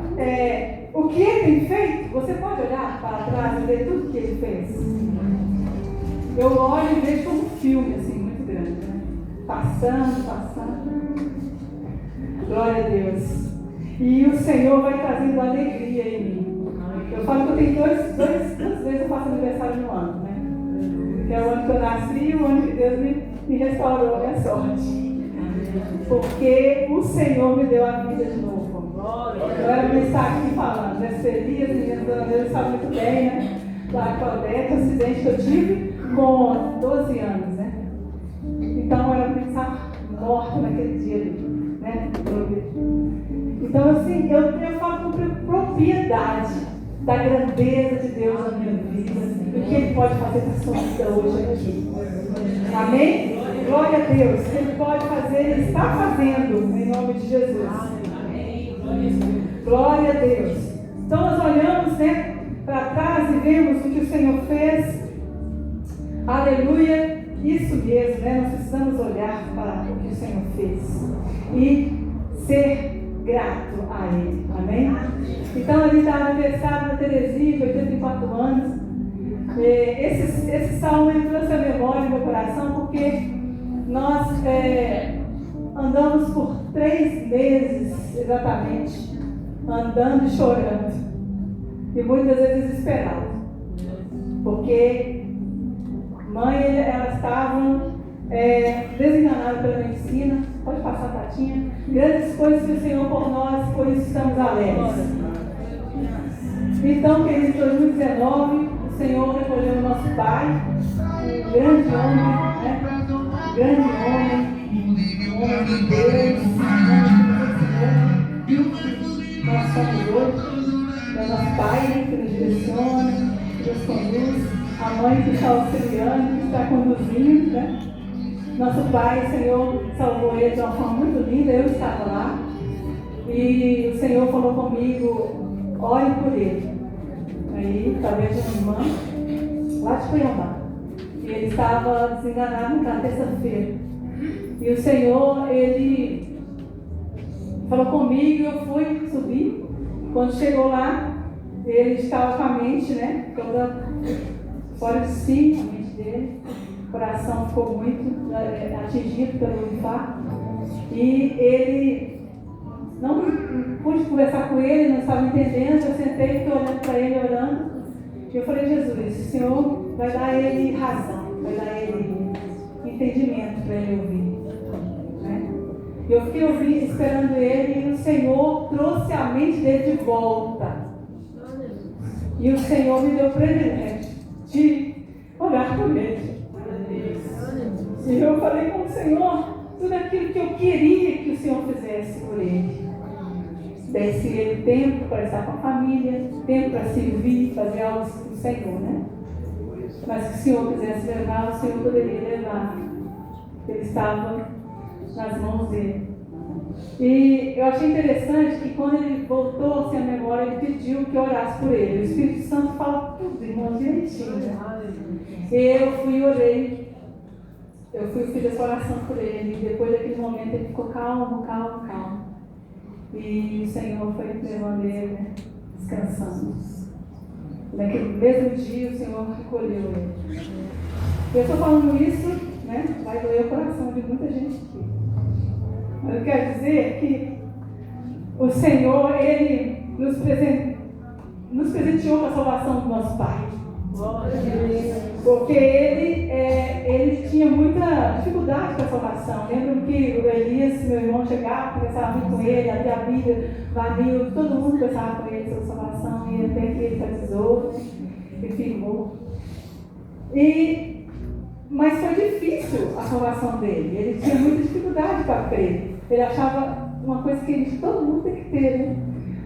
o que Ele tem feito. Você pode olhar para trás e ver tudo que Ele fez. Eu olho e vejo como um filme, assim, muito grande, Passando. Glória a Deus. E o Senhor vai trazendo alegria em mim. Eu falo que eu tenho duas vezes eu faço aniversário no ano, Que é o ano que eu nasci e o ano que Deus me restaurou a minha sorte. Porque o Senhor me deu a vida de novo. Eu era para estar aqui falando, Elias, meninas da Deus sabe muito bem, da Claudete, o acidente que eu tive com 12 anos, Então eu era para estar morta naquele dia ali, Então assim, eu falo com propriedade da grandeza de Deus na minha vida, do que Ele pode fazer na sua vida hoje aqui. Amém? Glória a Deus. Ele pode fazer, Ele está fazendo, em nome de Jesus. Glória a Deus. Então nós olhamos, para trás e vemos o que o Senhor fez. Aleluia. Isso mesmo, nós precisamos olhar para o que o Senhor fez e ser grato a Ele. Amém? Então ali está o aniversário da Terezinha, de 84 anos. Esse salmo trouxe a memória no meu coração porque nós andamos por 3 meses exatamente, andando e chorando, e muitas vezes desesperado, porque mãe, elas estavam desenganadas pela medicina. Pode passar, Tatinha. Grandes coisas que o Senhor por nós, por isso estamos alegres. Então, queridos, em 2019, o Senhor recolheu o nosso pai, um grande homem, um homem de Deus, somos hoje. É o nosso Pai, né, que nos direciona, que nos conduz, a mãe que está auxiliando, que está conduzindo, né? Nosso Pai, o Senhor salvou ele de uma forma muito linda, eu estava lá, e o Senhor falou comigo, ore por ele. Aí, talvez uma irmã, lá de Cuiabá, e ele estava desenganado na terça-feira. E o Senhor, Ele falou comigo, eu fui subir. Quando chegou lá, ele estava com a mente, né, toda fora de si, a mente dele. O coração ficou muito atingido pelo infarto. E ele, não pude conversar com ele, não estava entendendo. Eu sentei, fiquei olhando para ele, orando. E eu falei, Jesus, o Senhor vai dar a ele razão, vai dar a ele entendimento para ele ouvir. Eu fiquei ouvindo, esperando ele, e o Senhor trouxe a mente dele de volta. E o Senhor me deu o privilégio de orar por ele. E eu falei com o Senhor tudo aquilo que eu queria que o Senhor fizesse por ele. Desse ele tempo para estar com a família, tempo para servir, fazer algo do Senhor, né? Mas se o Senhor quisesse levar, o Senhor poderia levar. Ele estava nas mãos dele. E eu achei interessante que quando ele voltou assim, à memória, ele pediu que eu orasse por ele. O Espírito Santo fala tudo, irmão, direitinho, né? E eu fui e orei. Eu fiz essa oração por ele. E depois daquele momento ele ficou calmo. E o Senhor foi levando ele, né? Descansando. Naquele mesmo dia o Senhor recolheu ele. Eu estou falando isso, né? Vai doer o coração de muita gente aqui. Mas eu quero dizer que o Senhor, Ele nos presenteou com a salvação do nosso Pai. Porque ele tinha muita dificuldade com a salvação. Lembro que o Elias, meu irmão, chegava, conversava muito com ele, abria a Bíblia, Vanil, todo mundo conversava com ele sobre salvação, e até que ele batizou e firmou. Mas foi difícil a salvação dele. Ele tinha muita dificuldade para crer. Ele achava uma coisa que todo mundo tem que ter, né?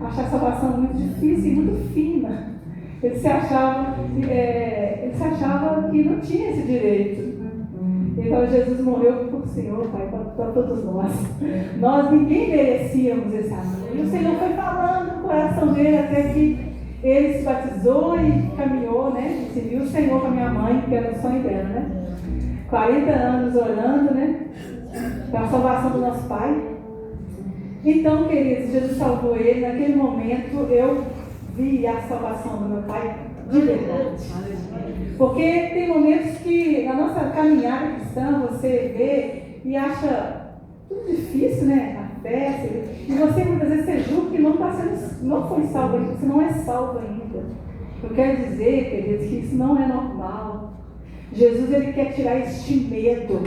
Achar a salvação muito difícil e muito fina. Ele se achava que não tinha esse direito. Então Jesus morreu por Senhor, Pai, para todos nós. Ninguém merecíamos esse amor. E o Senhor foi falando no coração dele até que ele se batizou e caminhou, né? E serviu o Senhor com a minha mãe, que era o sonho dela, né? 40 anos orando, né? Para a salvação do nosso Pai. Então, queridos, Jesus salvou ele. Naquele momento, eu vi a salvação do meu Pai de verdade. Porque tem momentos que na nossa caminhada cristã você vê e acha tudo difícil, né? A fé, e você muitas vezes você julga que não foi salvo ainda, você não é salvo ainda. Eu quero dizer, queridos, que isso não é normal. Jesus, Ele quer tirar este medo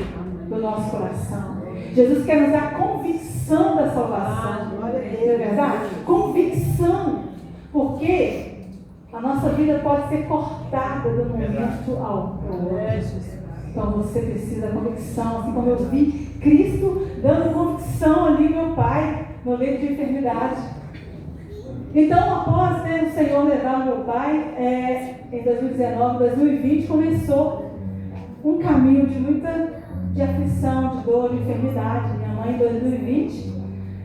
do nosso coração. Jesus quer nos dar convicção da salvação. Não é verdade? Convicção. Porque a nossa vida pode ser cortada do momento ao outro. Então você precisa de convicção. Assim como eu vi Cristo dando convicção ali, meu Pai, no leito de enfermidade. Então, após o Senhor levar o meu pai, em 2019, 2020, começou um caminho de aflição, de dor, de enfermidade. Minha mãe, em 2020,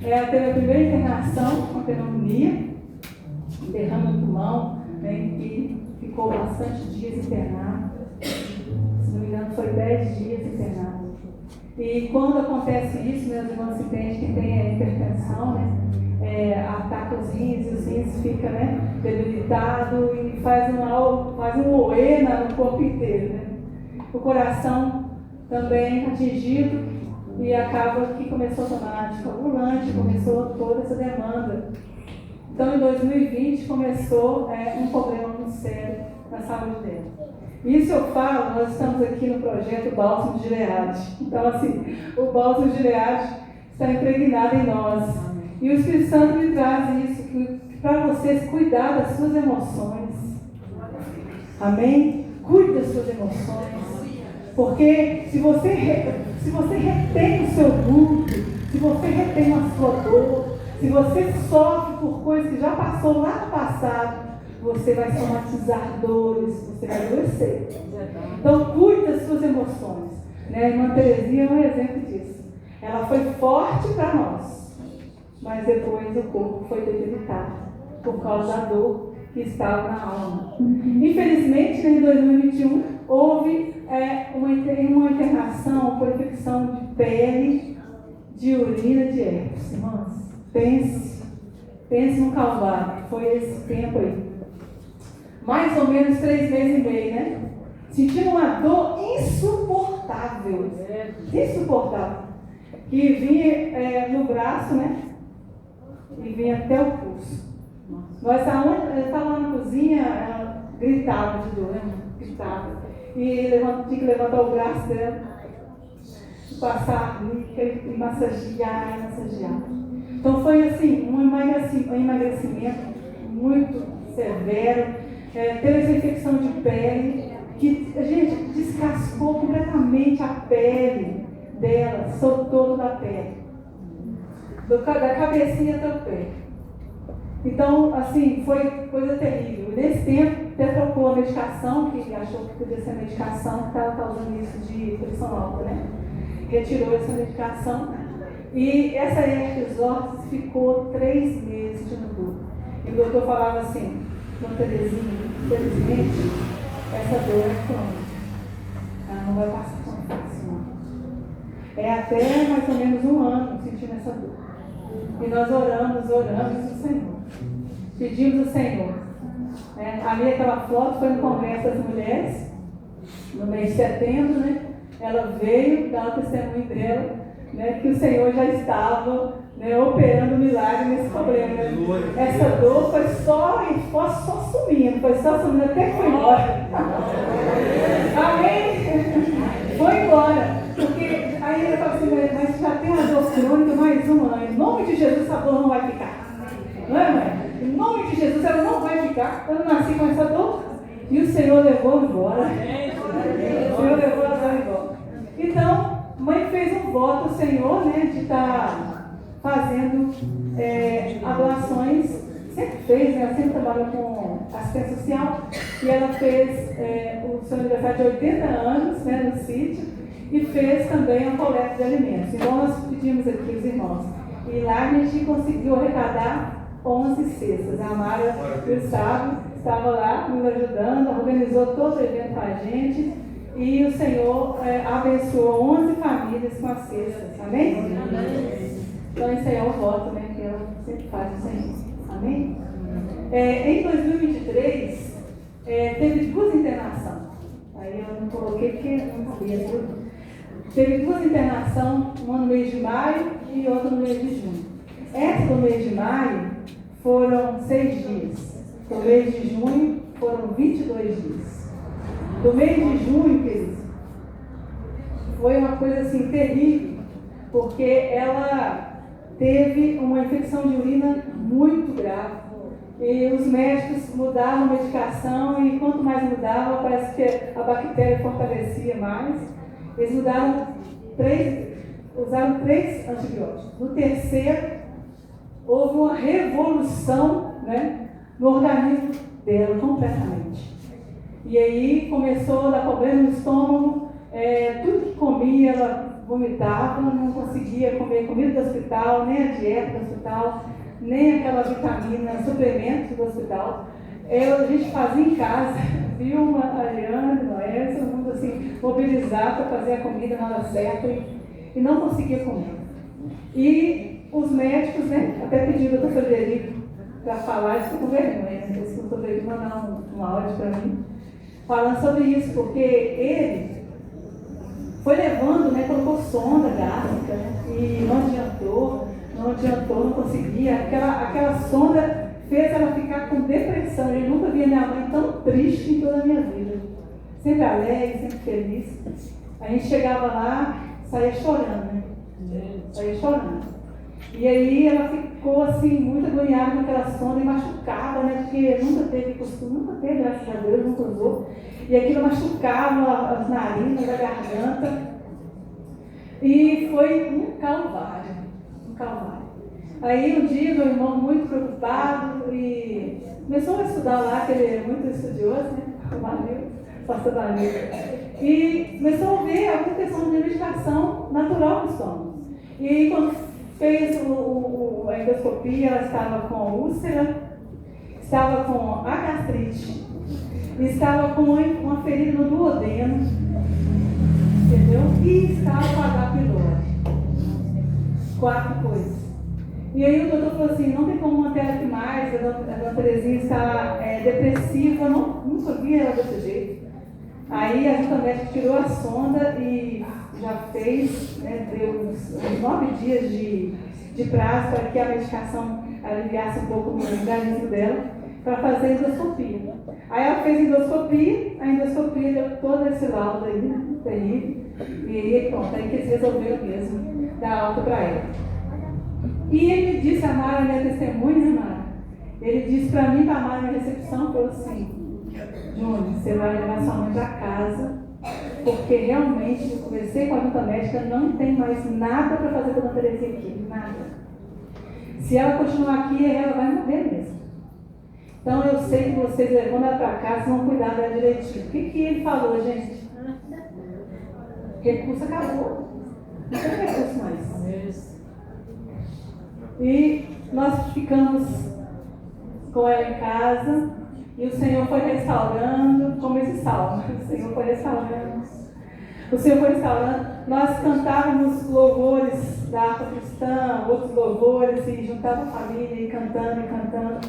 teve a primeira internação com pneumonia, derrame no pulmão, né, e ficou bastante dias internado. Se não me engano, foi 10 dias internado. E quando acontece isso, meus irmãos, se entende que tem a hipertensão, né? Ataca os rins, e os rins ficam, né, debilitado e faz um oê no corpo inteiro, né? O coração também atingido e acaba que começou a tomar anticoagulante, começou toda essa demanda. Então, em 2020, começou um problema muito sério na saúde dela. Isso eu falo, nós estamos aqui no projeto Bálsamo de Gileade. Então, assim, o Bálsamo de Gileade está impregnado em nós. E o Espírito Santo me traz isso, para vocês cuidar das suas emoções. Amém? Cuide das suas emoções. Porque se você retém o seu luto, se você retém a sua dor, Se você sofre por coisas que já passou lá no passado, você vai somatizar dores, você vai adoecer. Então, cuide das suas emoções. Né? A irmã Terezinha é um exemplo disso. Ela foi forte para nós, mas depois o corpo foi debilitado por causa da dor que estava na alma. Infelizmente, em 2021, houve uma internação por infecção de pele, de urina, de herpes. Irmãos, pense no calvário. Foi esse tempo aí. Mais ou menos 3 meses e meio, né? Sentindo uma dor insuportável. Insuportável. Que vinha no braço, né? E vinha até o pulso. Nós estávamos lá na cozinha, ela gritava de dor, né? Gritava. E tinha que levantar o braço dela, passar e massagear. Então foi assim, um emagrecimento muito severo. Teve essa infecção de pele, que a gente descascou completamente a pele dela, soltou toda a pele, da cabecinha até o pé. Então, assim, foi coisa terrível. E nesse tempo, até trocou a medicação, que achou que podia ser a medicação que estava causando isso de pressão alta, né? Retirou essa medicação. E essa herpes zoster ficou 3 meses de dor. E o doutor falava assim, Dona Terezinha, infelizmente, essa dor é crônica. Ela não vai passar tão fácil, não. É até mais ou menos 1 ano sentindo essa dor. E nós oramos o Senhor. Pedimos ao Senhor. Ali aquela foto foi no Congresso das Mulheres, no mês de setembro, né? Ela veio dar o testemunho dela, né? Que o Senhor já estava, né, operando milagre nesse problema. Né? Essa dor foi só sumindo até que foi embora. Amém? Foi embora. Porque aí ele falou assim, mas já tem uma dor crônica mais 1 ano. Em nome de Jesus, essa dor não vai ficar. Não é, mãe? Em nome de Jesus, ela não vai ficar. Eu não nasci com essa dor. E o Senhor levou embora. O Senhor levou ela embora. Então, mãe fez um voto ao Senhor, né, de estar fazendo ablações. Sempre fez, né? Ela sempre trabalhou com assistência social. E ela fez o seu aniversário de 80 anos, né, no sítio. E fez também uma coleta de alimentos. Então, nós pedimos aqui os irmãos. E lá a gente conseguiu arrecadar 11 cestas. A Mara e o Sábio estavam lá nos ajudando, organizou todo o evento para a gente. E o Senhor abençoou 11 famílias com as cestas. Amém? Amém. Então, esse aí é o voto, né, que ela sempre faz o Senhor. Amém? Em 2023, teve 2 internações. Aí eu não coloquei porque não sabia tudo. Teve 2 internações, uma no mês de maio e outra no mês de junho. Essa do mês de maio foram 6 dias. No mês de junho foram 22 dias. No mês de junho, queridos, foi uma coisa assim terrível, porque ela teve uma infecção de urina muito grave. E os médicos mudaram a medicação e quanto mais mudava, parece que a bactéria fortalecia mais. Eles usaram 3 antibióticos. No terceiro, houve uma revolução, né, no organismo dela completamente. E aí começou a dar problema no estômago, tudo que comia ela vomitava, não conseguia comer comida do hospital, nem a dieta do hospital, nem aquela vitamina, suplementos do hospital. A gente fazia em casa, viu uma Ariana, Noé, todo mundo assim, mobilizado para fazer a comida na hora certa e não conseguia comer. E os médicos, né, até pediram ao doutor Frederico para falar, isso com vergonha, né? Esse doutor Frederico mandar um áudio para mim, falando sobre isso, porque ele foi levando, né, colocou sonda gástrica, né, e não adiantou, não conseguia. Aquela sonda fez ela ficar com depressão. Eu nunca vi minha mãe tão triste em toda a minha vida. Sempre alegre, sempre feliz. A gente chegava lá, saía chorando, né? Saía chorando. E aí ela ficou assim, muito agoniada com aquela sonda e machucava, né? Porque nunca teve costume, nunca teve, graças a Deus, nunca usou. E aquilo machucava as narinas, a garganta. E foi um calvário. Aí um dia meu irmão muito preocupado e começou a estudar lá, que ele é muito estudioso, né? O Danilo, pastor Danilo. E começou a ver alguma questão de medicação natural no estômago. E aí, quando fez a endoscopia, ela estava com úlcera, estava com a gastrite, estava com uma ferida no duodeno, entendeu? E estava com a H. pylori. 4 coisas. E aí o doutor falou assim, não tem como manter ela aqui mais, a dona Terezinha está depressiva, nunca vi ela desse jeito. Aí a junta médica tirou a sonda e já fez, né, deu uns 9 dias de prazo para que a medicação aliviasse um pouco o organismo dela, para fazer a endoscopia. Aí ela fez a endoscopia deu todo esse laudo aí, terrível, e aí pronto, aí que eles resolveram mesmo dar alta para ela. E ele me disse, a Mara, minha testemunha, Mara, ele disse para mim, para a Mara na recepção, falou assim, Júnior, você vai levar sua mãe para casa, porque realmente eu conversei com a junta médica, não tem mais nada para fazer com a dona Terezinha aqui, nada. Se ela continuar aqui, ela vai morrer mesmo. Então eu sei que vocês levando ela para casa, vão cuidar dela direitinho. O que ele falou, gente? Recurso acabou. Não tem recurso mais. E nós ficamos com ela em casa e o Senhor foi restaurando, como esse salmo, o Senhor foi restaurando. O Senhor foi restaurando. Nós cantávamos louvores da harpa cristã, outros louvores, e juntava a família e cantando e cantando.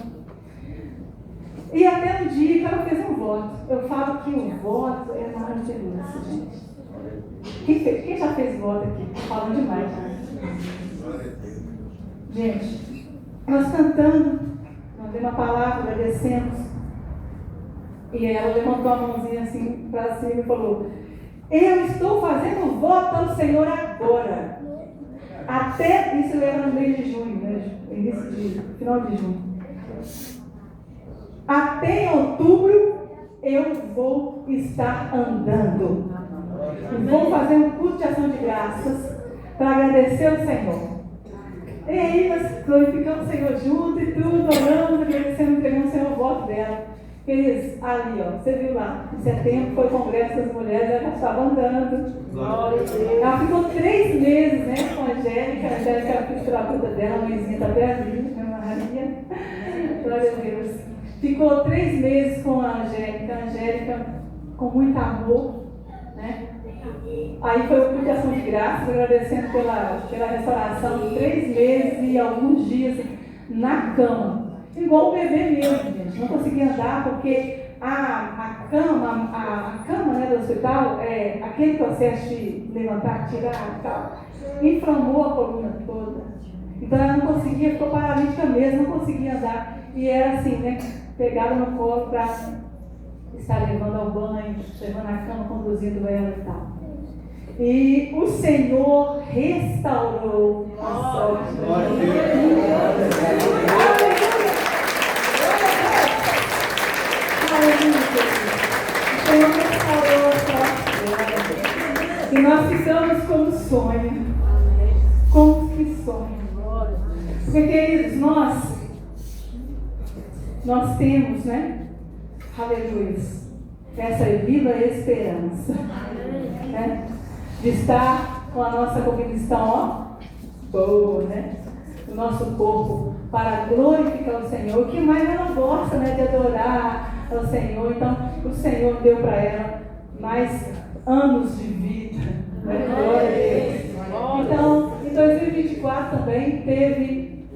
E até um dia que ela fez um voto. Eu falo que o voto é maravilhoso, gente. Quem já fez voto aqui? Falando demais, né? Gente, nós cantando, nós demos uma palavra, agradecemos. E ela levantou a mãozinha assim para cima e falou: eu estou fazendo voto ao Senhor agora. Até, isso lembra no mês de junho, né? Início de, final de junho. Até em outubro eu vou estar andando. E vou fazer um culto de ação de graças para agradecer ao Senhor. E aí nós glorificamos o Senhor junto e tudo, oramos, agradecemos, entregamos o Senhor o voto dela. Eles, ali, ó, você viu lá, em setembro foi o Congresso das Mulheres, ela estava andando. Glória a Deus. Ela ficou 3 meses, né, com a Angélica fez terapeuta dela, a mãezinha está até ali, né, Maria. Glória a Deus. Ficou 3 meses com a Angélica com muito amor, né? Aí foi o culto de ação de graças, agradecendo pela restauração de 3 meses e alguns dias na cama. Igual o bebê mesmo, gente. Não conseguia andar porque a cama, né, do hospital, aquele processo de levantar, tirar e tal, inflamou a coluna toda. Então ela não conseguia, ficou paralítica mesmo, não conseguia andar. E era assim, né? Pegada no colo para estar levando ao banho, levando a cama, conduzindo ela e tal. E o Senhor restaurou a sorte da o Senhor restaurou a sorte dela. E nós ficamos com um sonho. Com que sonho? Porque, queridos, nós temos, né? Aleluia. Essa viva esperança. Né? De estar com a nossa cognição boa, né? O nosso corpo para glorificar o Senhor. O que mais ela gosta, né? De adorar ao Senhor. Então, o Senhor deu para ela mais anos de vida. Né? Glória a Deus. Então, em 2024 também teve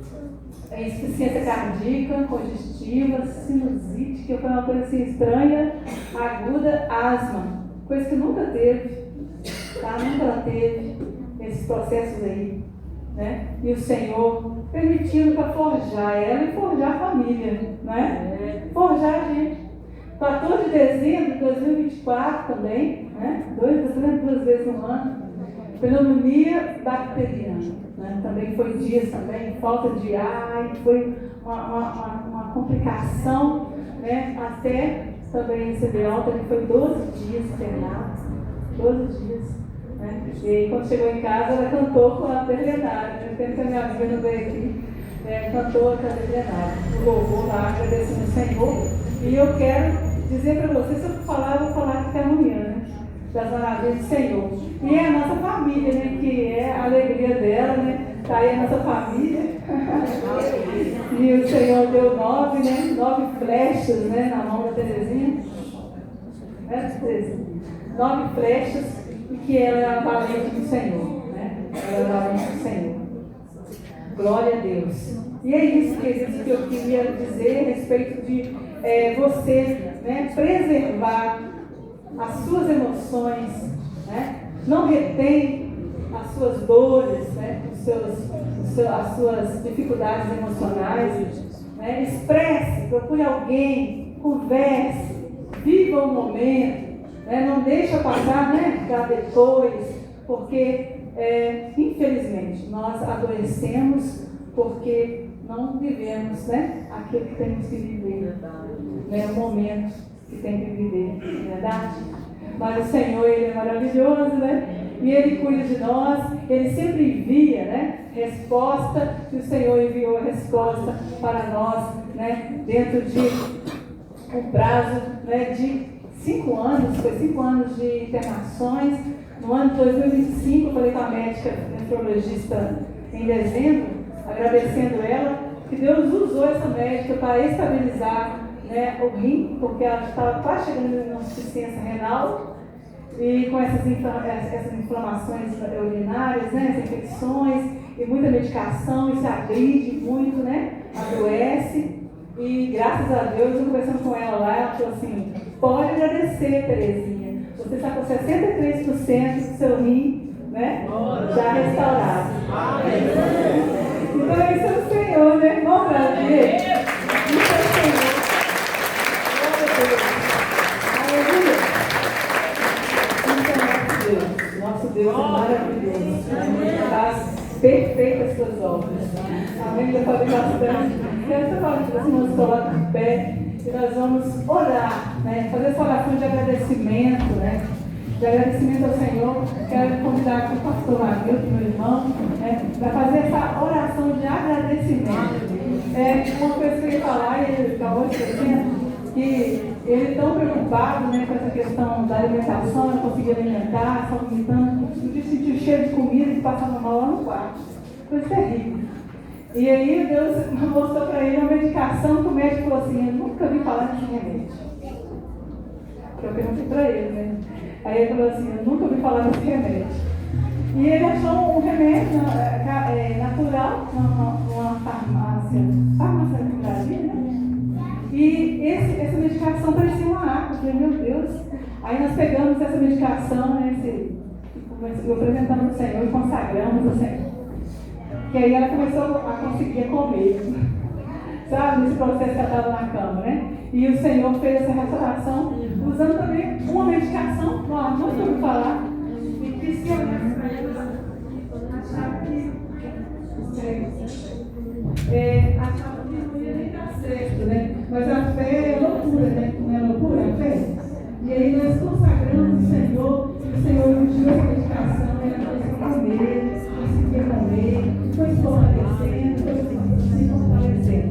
insuficiência cardíaca, congestiva, sinusite, que foi uma coisa assim estranha, aguda, asma, coisa que nunca teve, tá? Nunca teve esses processos aí, né? E o Senhor permitindo para forjar ela e forjar a família, né? Forjar a gente. 14 de dezembro de 2024 também, né? 2 vezes no ano, pneumonia bacteriana. Né? Também foi dias também, falta de ar, foi uma complicação, né? Até também receber alta, ele foi 12 dias internado, 12 dias. Né? E aí, quando chegou em casa, ela cantou com a verdade. Eu penso que a minha amiga não veio aqui, cantou a Cadê o louvor lá, agradecendo o Senhor. E eu quero dizer para vocês, se eu falar, eu vou falar até amanhã, né? Das maravilhas do Senhor. E é a nossa família, né? Que é a alegria dela, né? Está aí a nossa família. E o Senhor deu 9 flechas, né? Na mão da Terezinha. 9 flechas, e que ela é a valente do Senhor, né? Ela é a valente do Senhor. Glória a Deus. E é isso, queridos, que eu queria dizer a respeito de você, né, preservar as suas emoções, né? Não retém as suas dores, né? As suas dificuldades emocionais, né? Expresse, procure alguém, converse, viva o momento, né? Não deixa passar, né, para depois, porque infelizmente nós adoecemos porque não vivemos, né, aquilo que temos que viver, né, o momento que tem que viver, verdade? Mas o Senhor, Ele é maravilhoso, né? E Ele cuida de nós, Ele sempre envia, né, resposta, e o Senhor enviou a resposta para nós, né, dentro de um prazo, né, de 5 anos, foi 5 anos de internações. No ano de 2025, eu falei com a médica nefrologista em dezembro, agradecendo ela, que Deus usou essa médica para estabilizar, né, o rim, porque ela estava quase chegando em uma insuficiência renal, e com essas inflamações urinárias, né, essas infecções, e muita medicação, isso agride muito, né, adoece. E graças a Deus, eu conversando com ela lá, ela falou assim: pode agradecer, Terezinha, você está com 63% do seu rim, né, já restaurado. Então esse é o Senhor, né? Vamos para ver. Esse é o Senhor. Aleluia. Esse é nosso Deus. Nosso Deus é maravilhoso. Faz perfeitas suas obras. Amém? Eu falei bastante. Quero que você nos coloque de pé e nós vamos orar, né? Fazer essa oração de agradecimento, né? De agradecimento ao Senhor. Quero convidar o pastor Hamilton, meu irmão, né, para fazer essa oração de agradecimento. Uma coisa que eu ia falar, e ele acabou esquecendo, que ele tão preocupado, né, com essa questão da alimentação, não conseguia alimentar, só vomitando, podia sentir o cheiro de comida e passando mal lá no quarto. Coisa terrível. E aí Deus mostrou para ele uma medicação que o médico falou assim: eu nunca vi falar nesse remédio. Eu perguntei para ele, né? Aí ele falou assim: eu nunca ouvi falar desse remédio. E ele achou um remédio natural numa farmácia no Brasil, né? E essa medicação parecia uma água. Eu falei: meu Deus. Aí nós pegamos essa medicação, né? Eu apresentamos ao Senhor e consagramos ao Senhor. Que aí ela começou a conseguir comer. Sabe? Nesse processo que ela estava na cama, né? E o Senhor fez essa restauração usando também uma medicação, não vamos falar, e que se olhasse para ela, achava que não ia nem dar certo, né? Mas a fé é loucura, né? Não é loucura a fé? E aí nós consagramos o Senhor, e o Senhor nos deu essa medicação, e ela conseguia comer, foi se fortalecendo, foi se fortalecendo.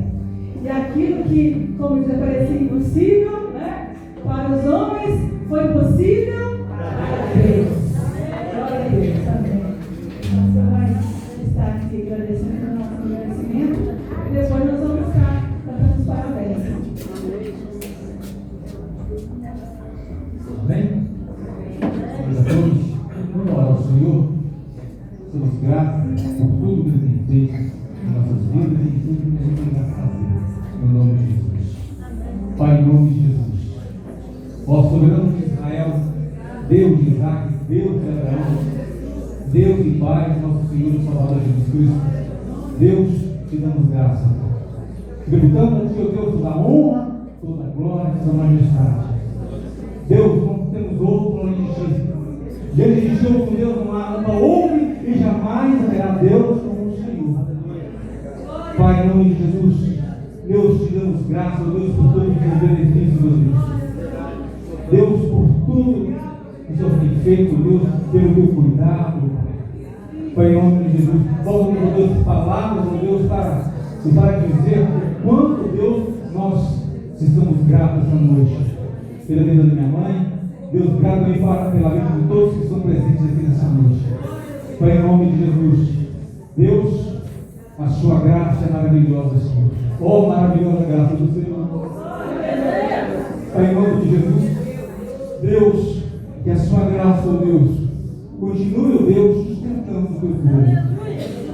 E aquilo que, como diz, parecia impossível, né, para os homens, foi possível para Deus. Glória a Deus. Amém. Você vai estar aqui agradecendo o nosso agradecimento e depois nós vamos estar dando os parabéns. Amém? Nós todos, vamos orar ao Senhor. Somos gratos por tudo que Ele tem feito em nossas vidas e tudo que a gente vai fazer. Em nome de Jesus. Pai, em nome de Jesus. Ó soberano de Israel, Deus de Isaac, Deus de Abraão, Deus e Pai, nosso Senhor e Salvador Jesus Cristo. Deus, te damos graça. Tributamos a Ti, ó Deus, toda a honra, toda a glória, toda a majestade. Deus, não temos outro além de Ti. Diante de Ti, ó Deus, não houve e jamais haverá Deus como o Senhor. Pai, em nome de Jesus, Deus, te damos graça, Deus, por todos os benefícios, meu Deus. Deus, por tudo que o Senhor tem feito, Deus, pelo teu cuidado. Pai, em nome de Jesus, volta, meu Deus, palavras, meu Deus, para e para dizer o quanto, Deus, nós estamos gratos essa noite pela vida da minha mãe. Deus, grato também pela vida de todos que estão presentes aqui nessa noite. Pai, em nome de Jesus, Deus, a sua graça é maravilhosa, Senhor. Oh, maravilhosa graça do Senhor. Pai, em nome de Jesus, Deus, que a sua graça, oh Deus, continue, oh Deus, sustentando o teu povo,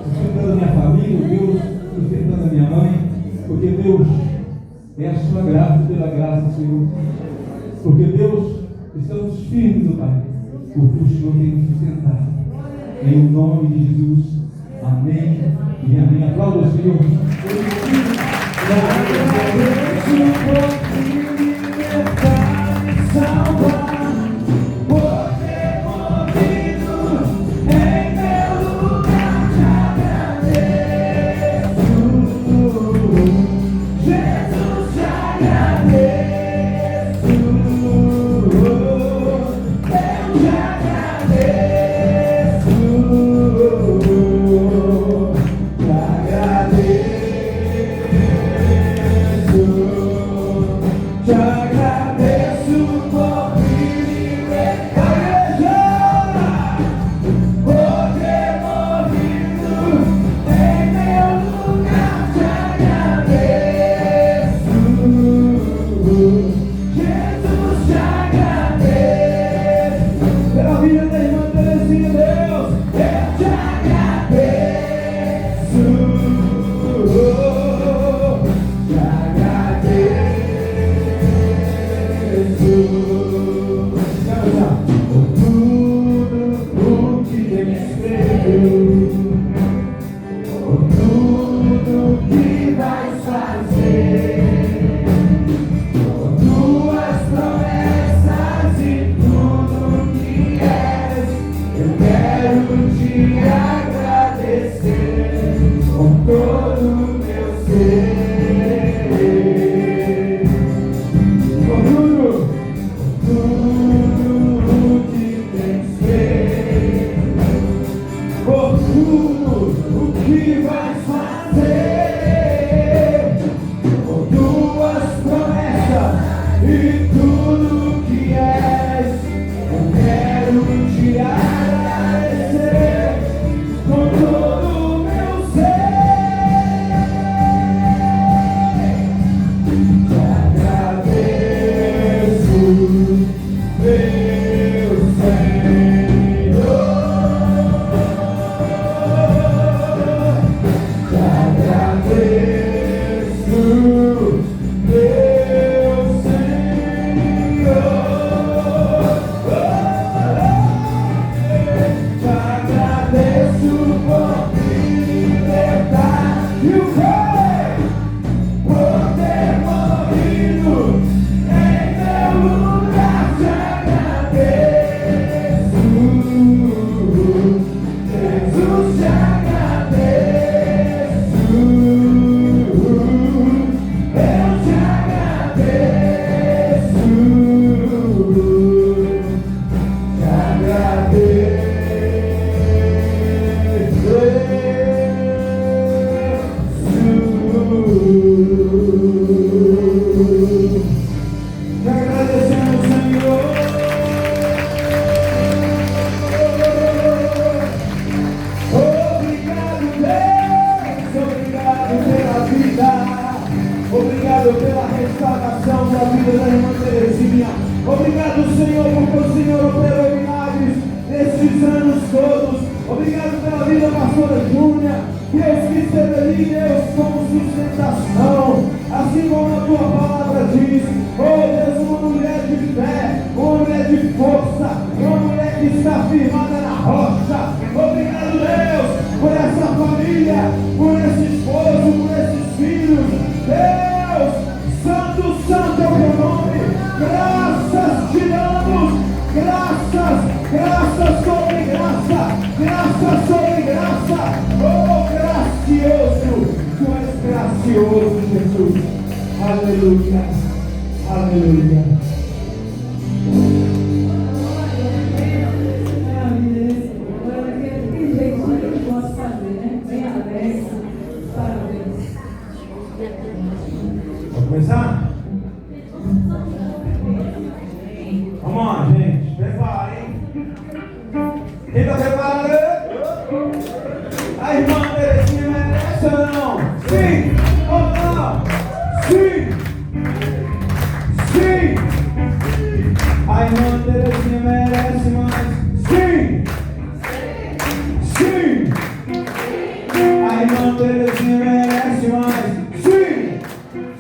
sustentando a minha família, oh Deus, sustentando a minha mãe, porque Deus, é a sua graça pela graça, Senhor. Porque Deus, estamos firmes, oh Pai, porque o Senhor tem nos sustentado. Em nome de Jesus, amém e amém. Aplauda o Senhor. A irmã Terezinha merece mais. Sim! Sim! A irmã Terezinha merece mais. Sim!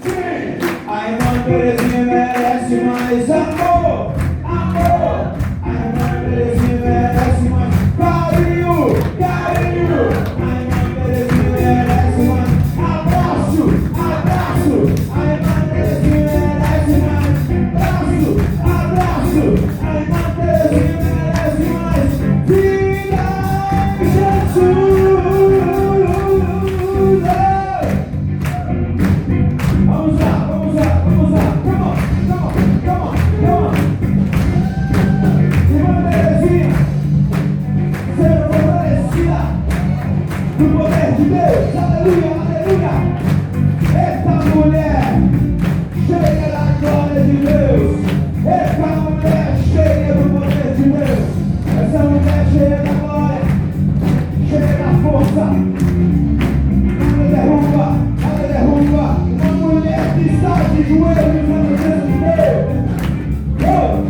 Sim! A irmã Terezinha merece mais amor! Amor! A irmã Terezinha merece mais carinho! Carinho! A irmã Terezinha merece mais abraço! Abraço! A irmã Terezinha merece mais abraço! Abraço! A irmã Terezinha merece mais vida! Jesus! Vamos lá, vamos lá, vamos lá! Come on, come on, come on, come on! Irmã Terezinha, seja fortalecida no poder de Deus, aleluia, aleluia! Essa mulher cheia da glória de Deus, essa mulher cheia do poder de Deus, essa mulher cheia da glória, cheia da força, nada derruba, uma mulher que está de joelhos na presença de Deus. Oh!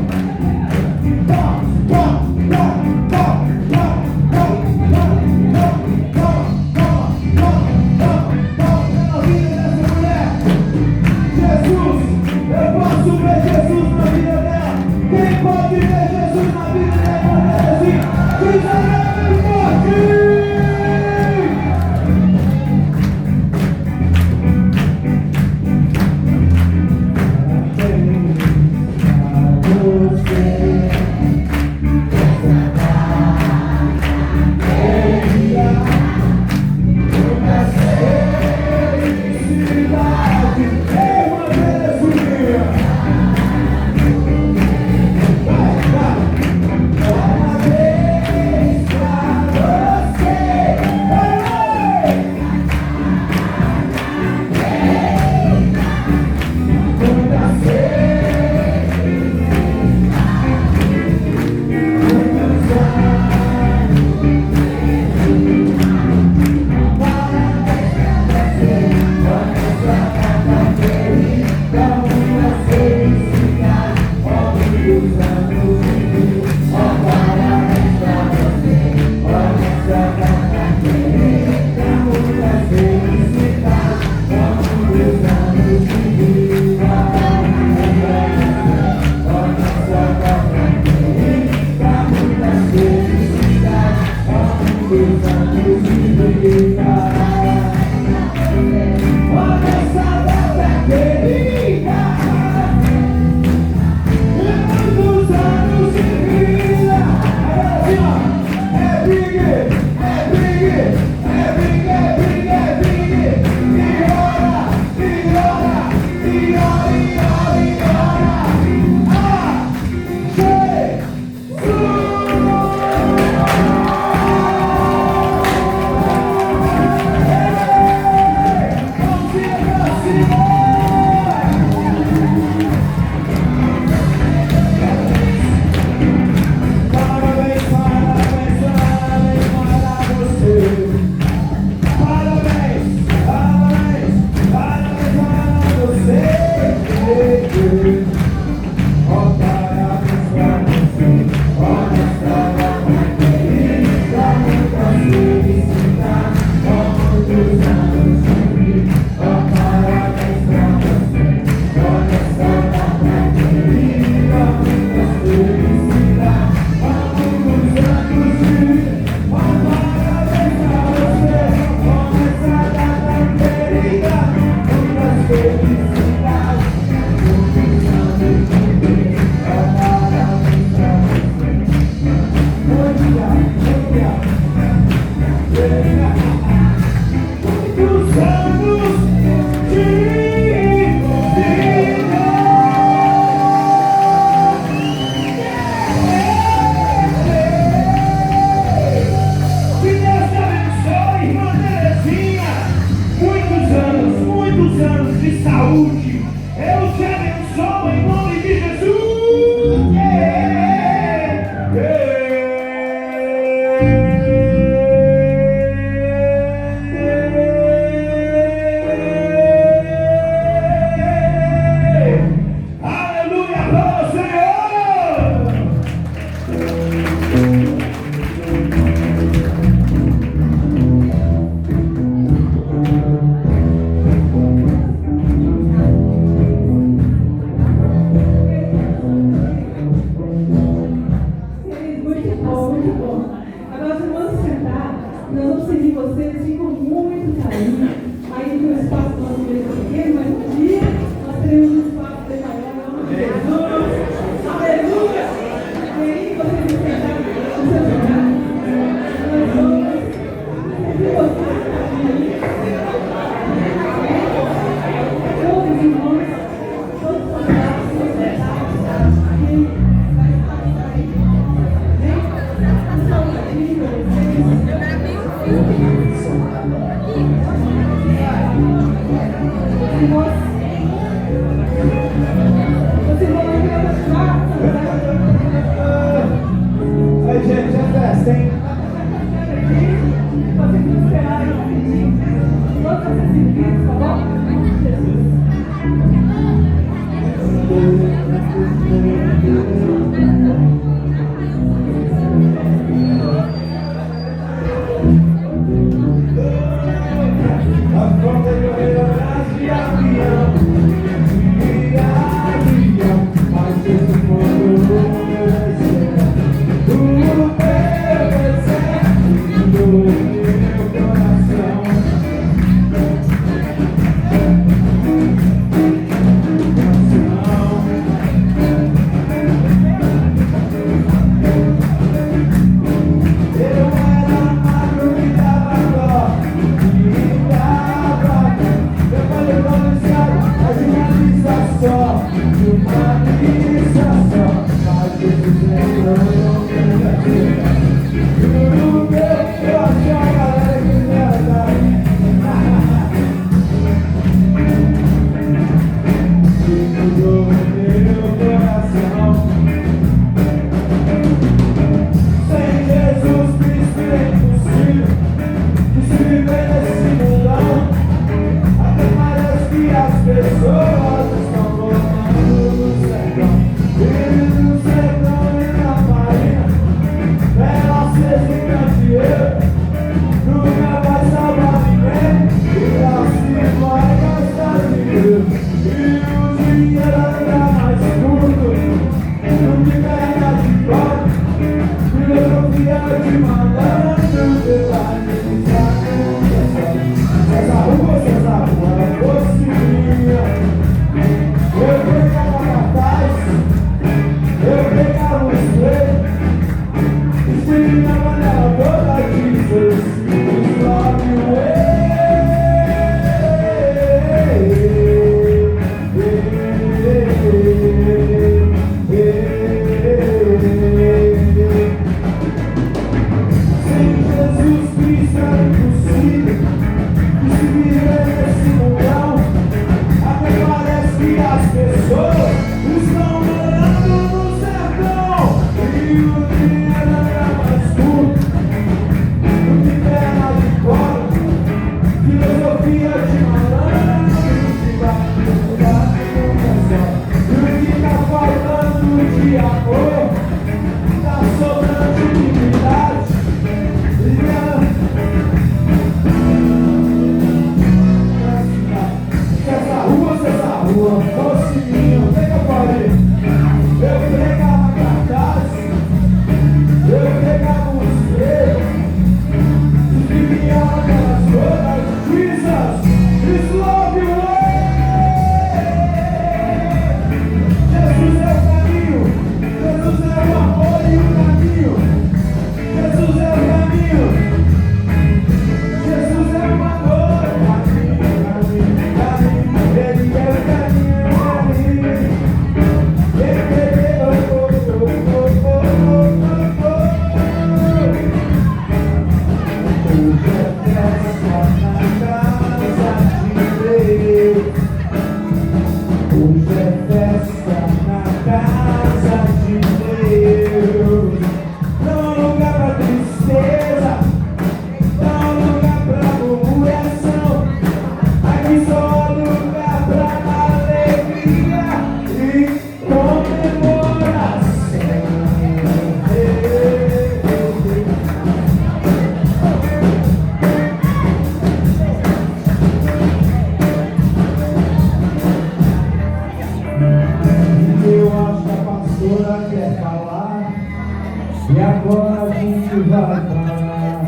E agora a gente vai parar.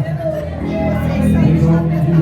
Em nome de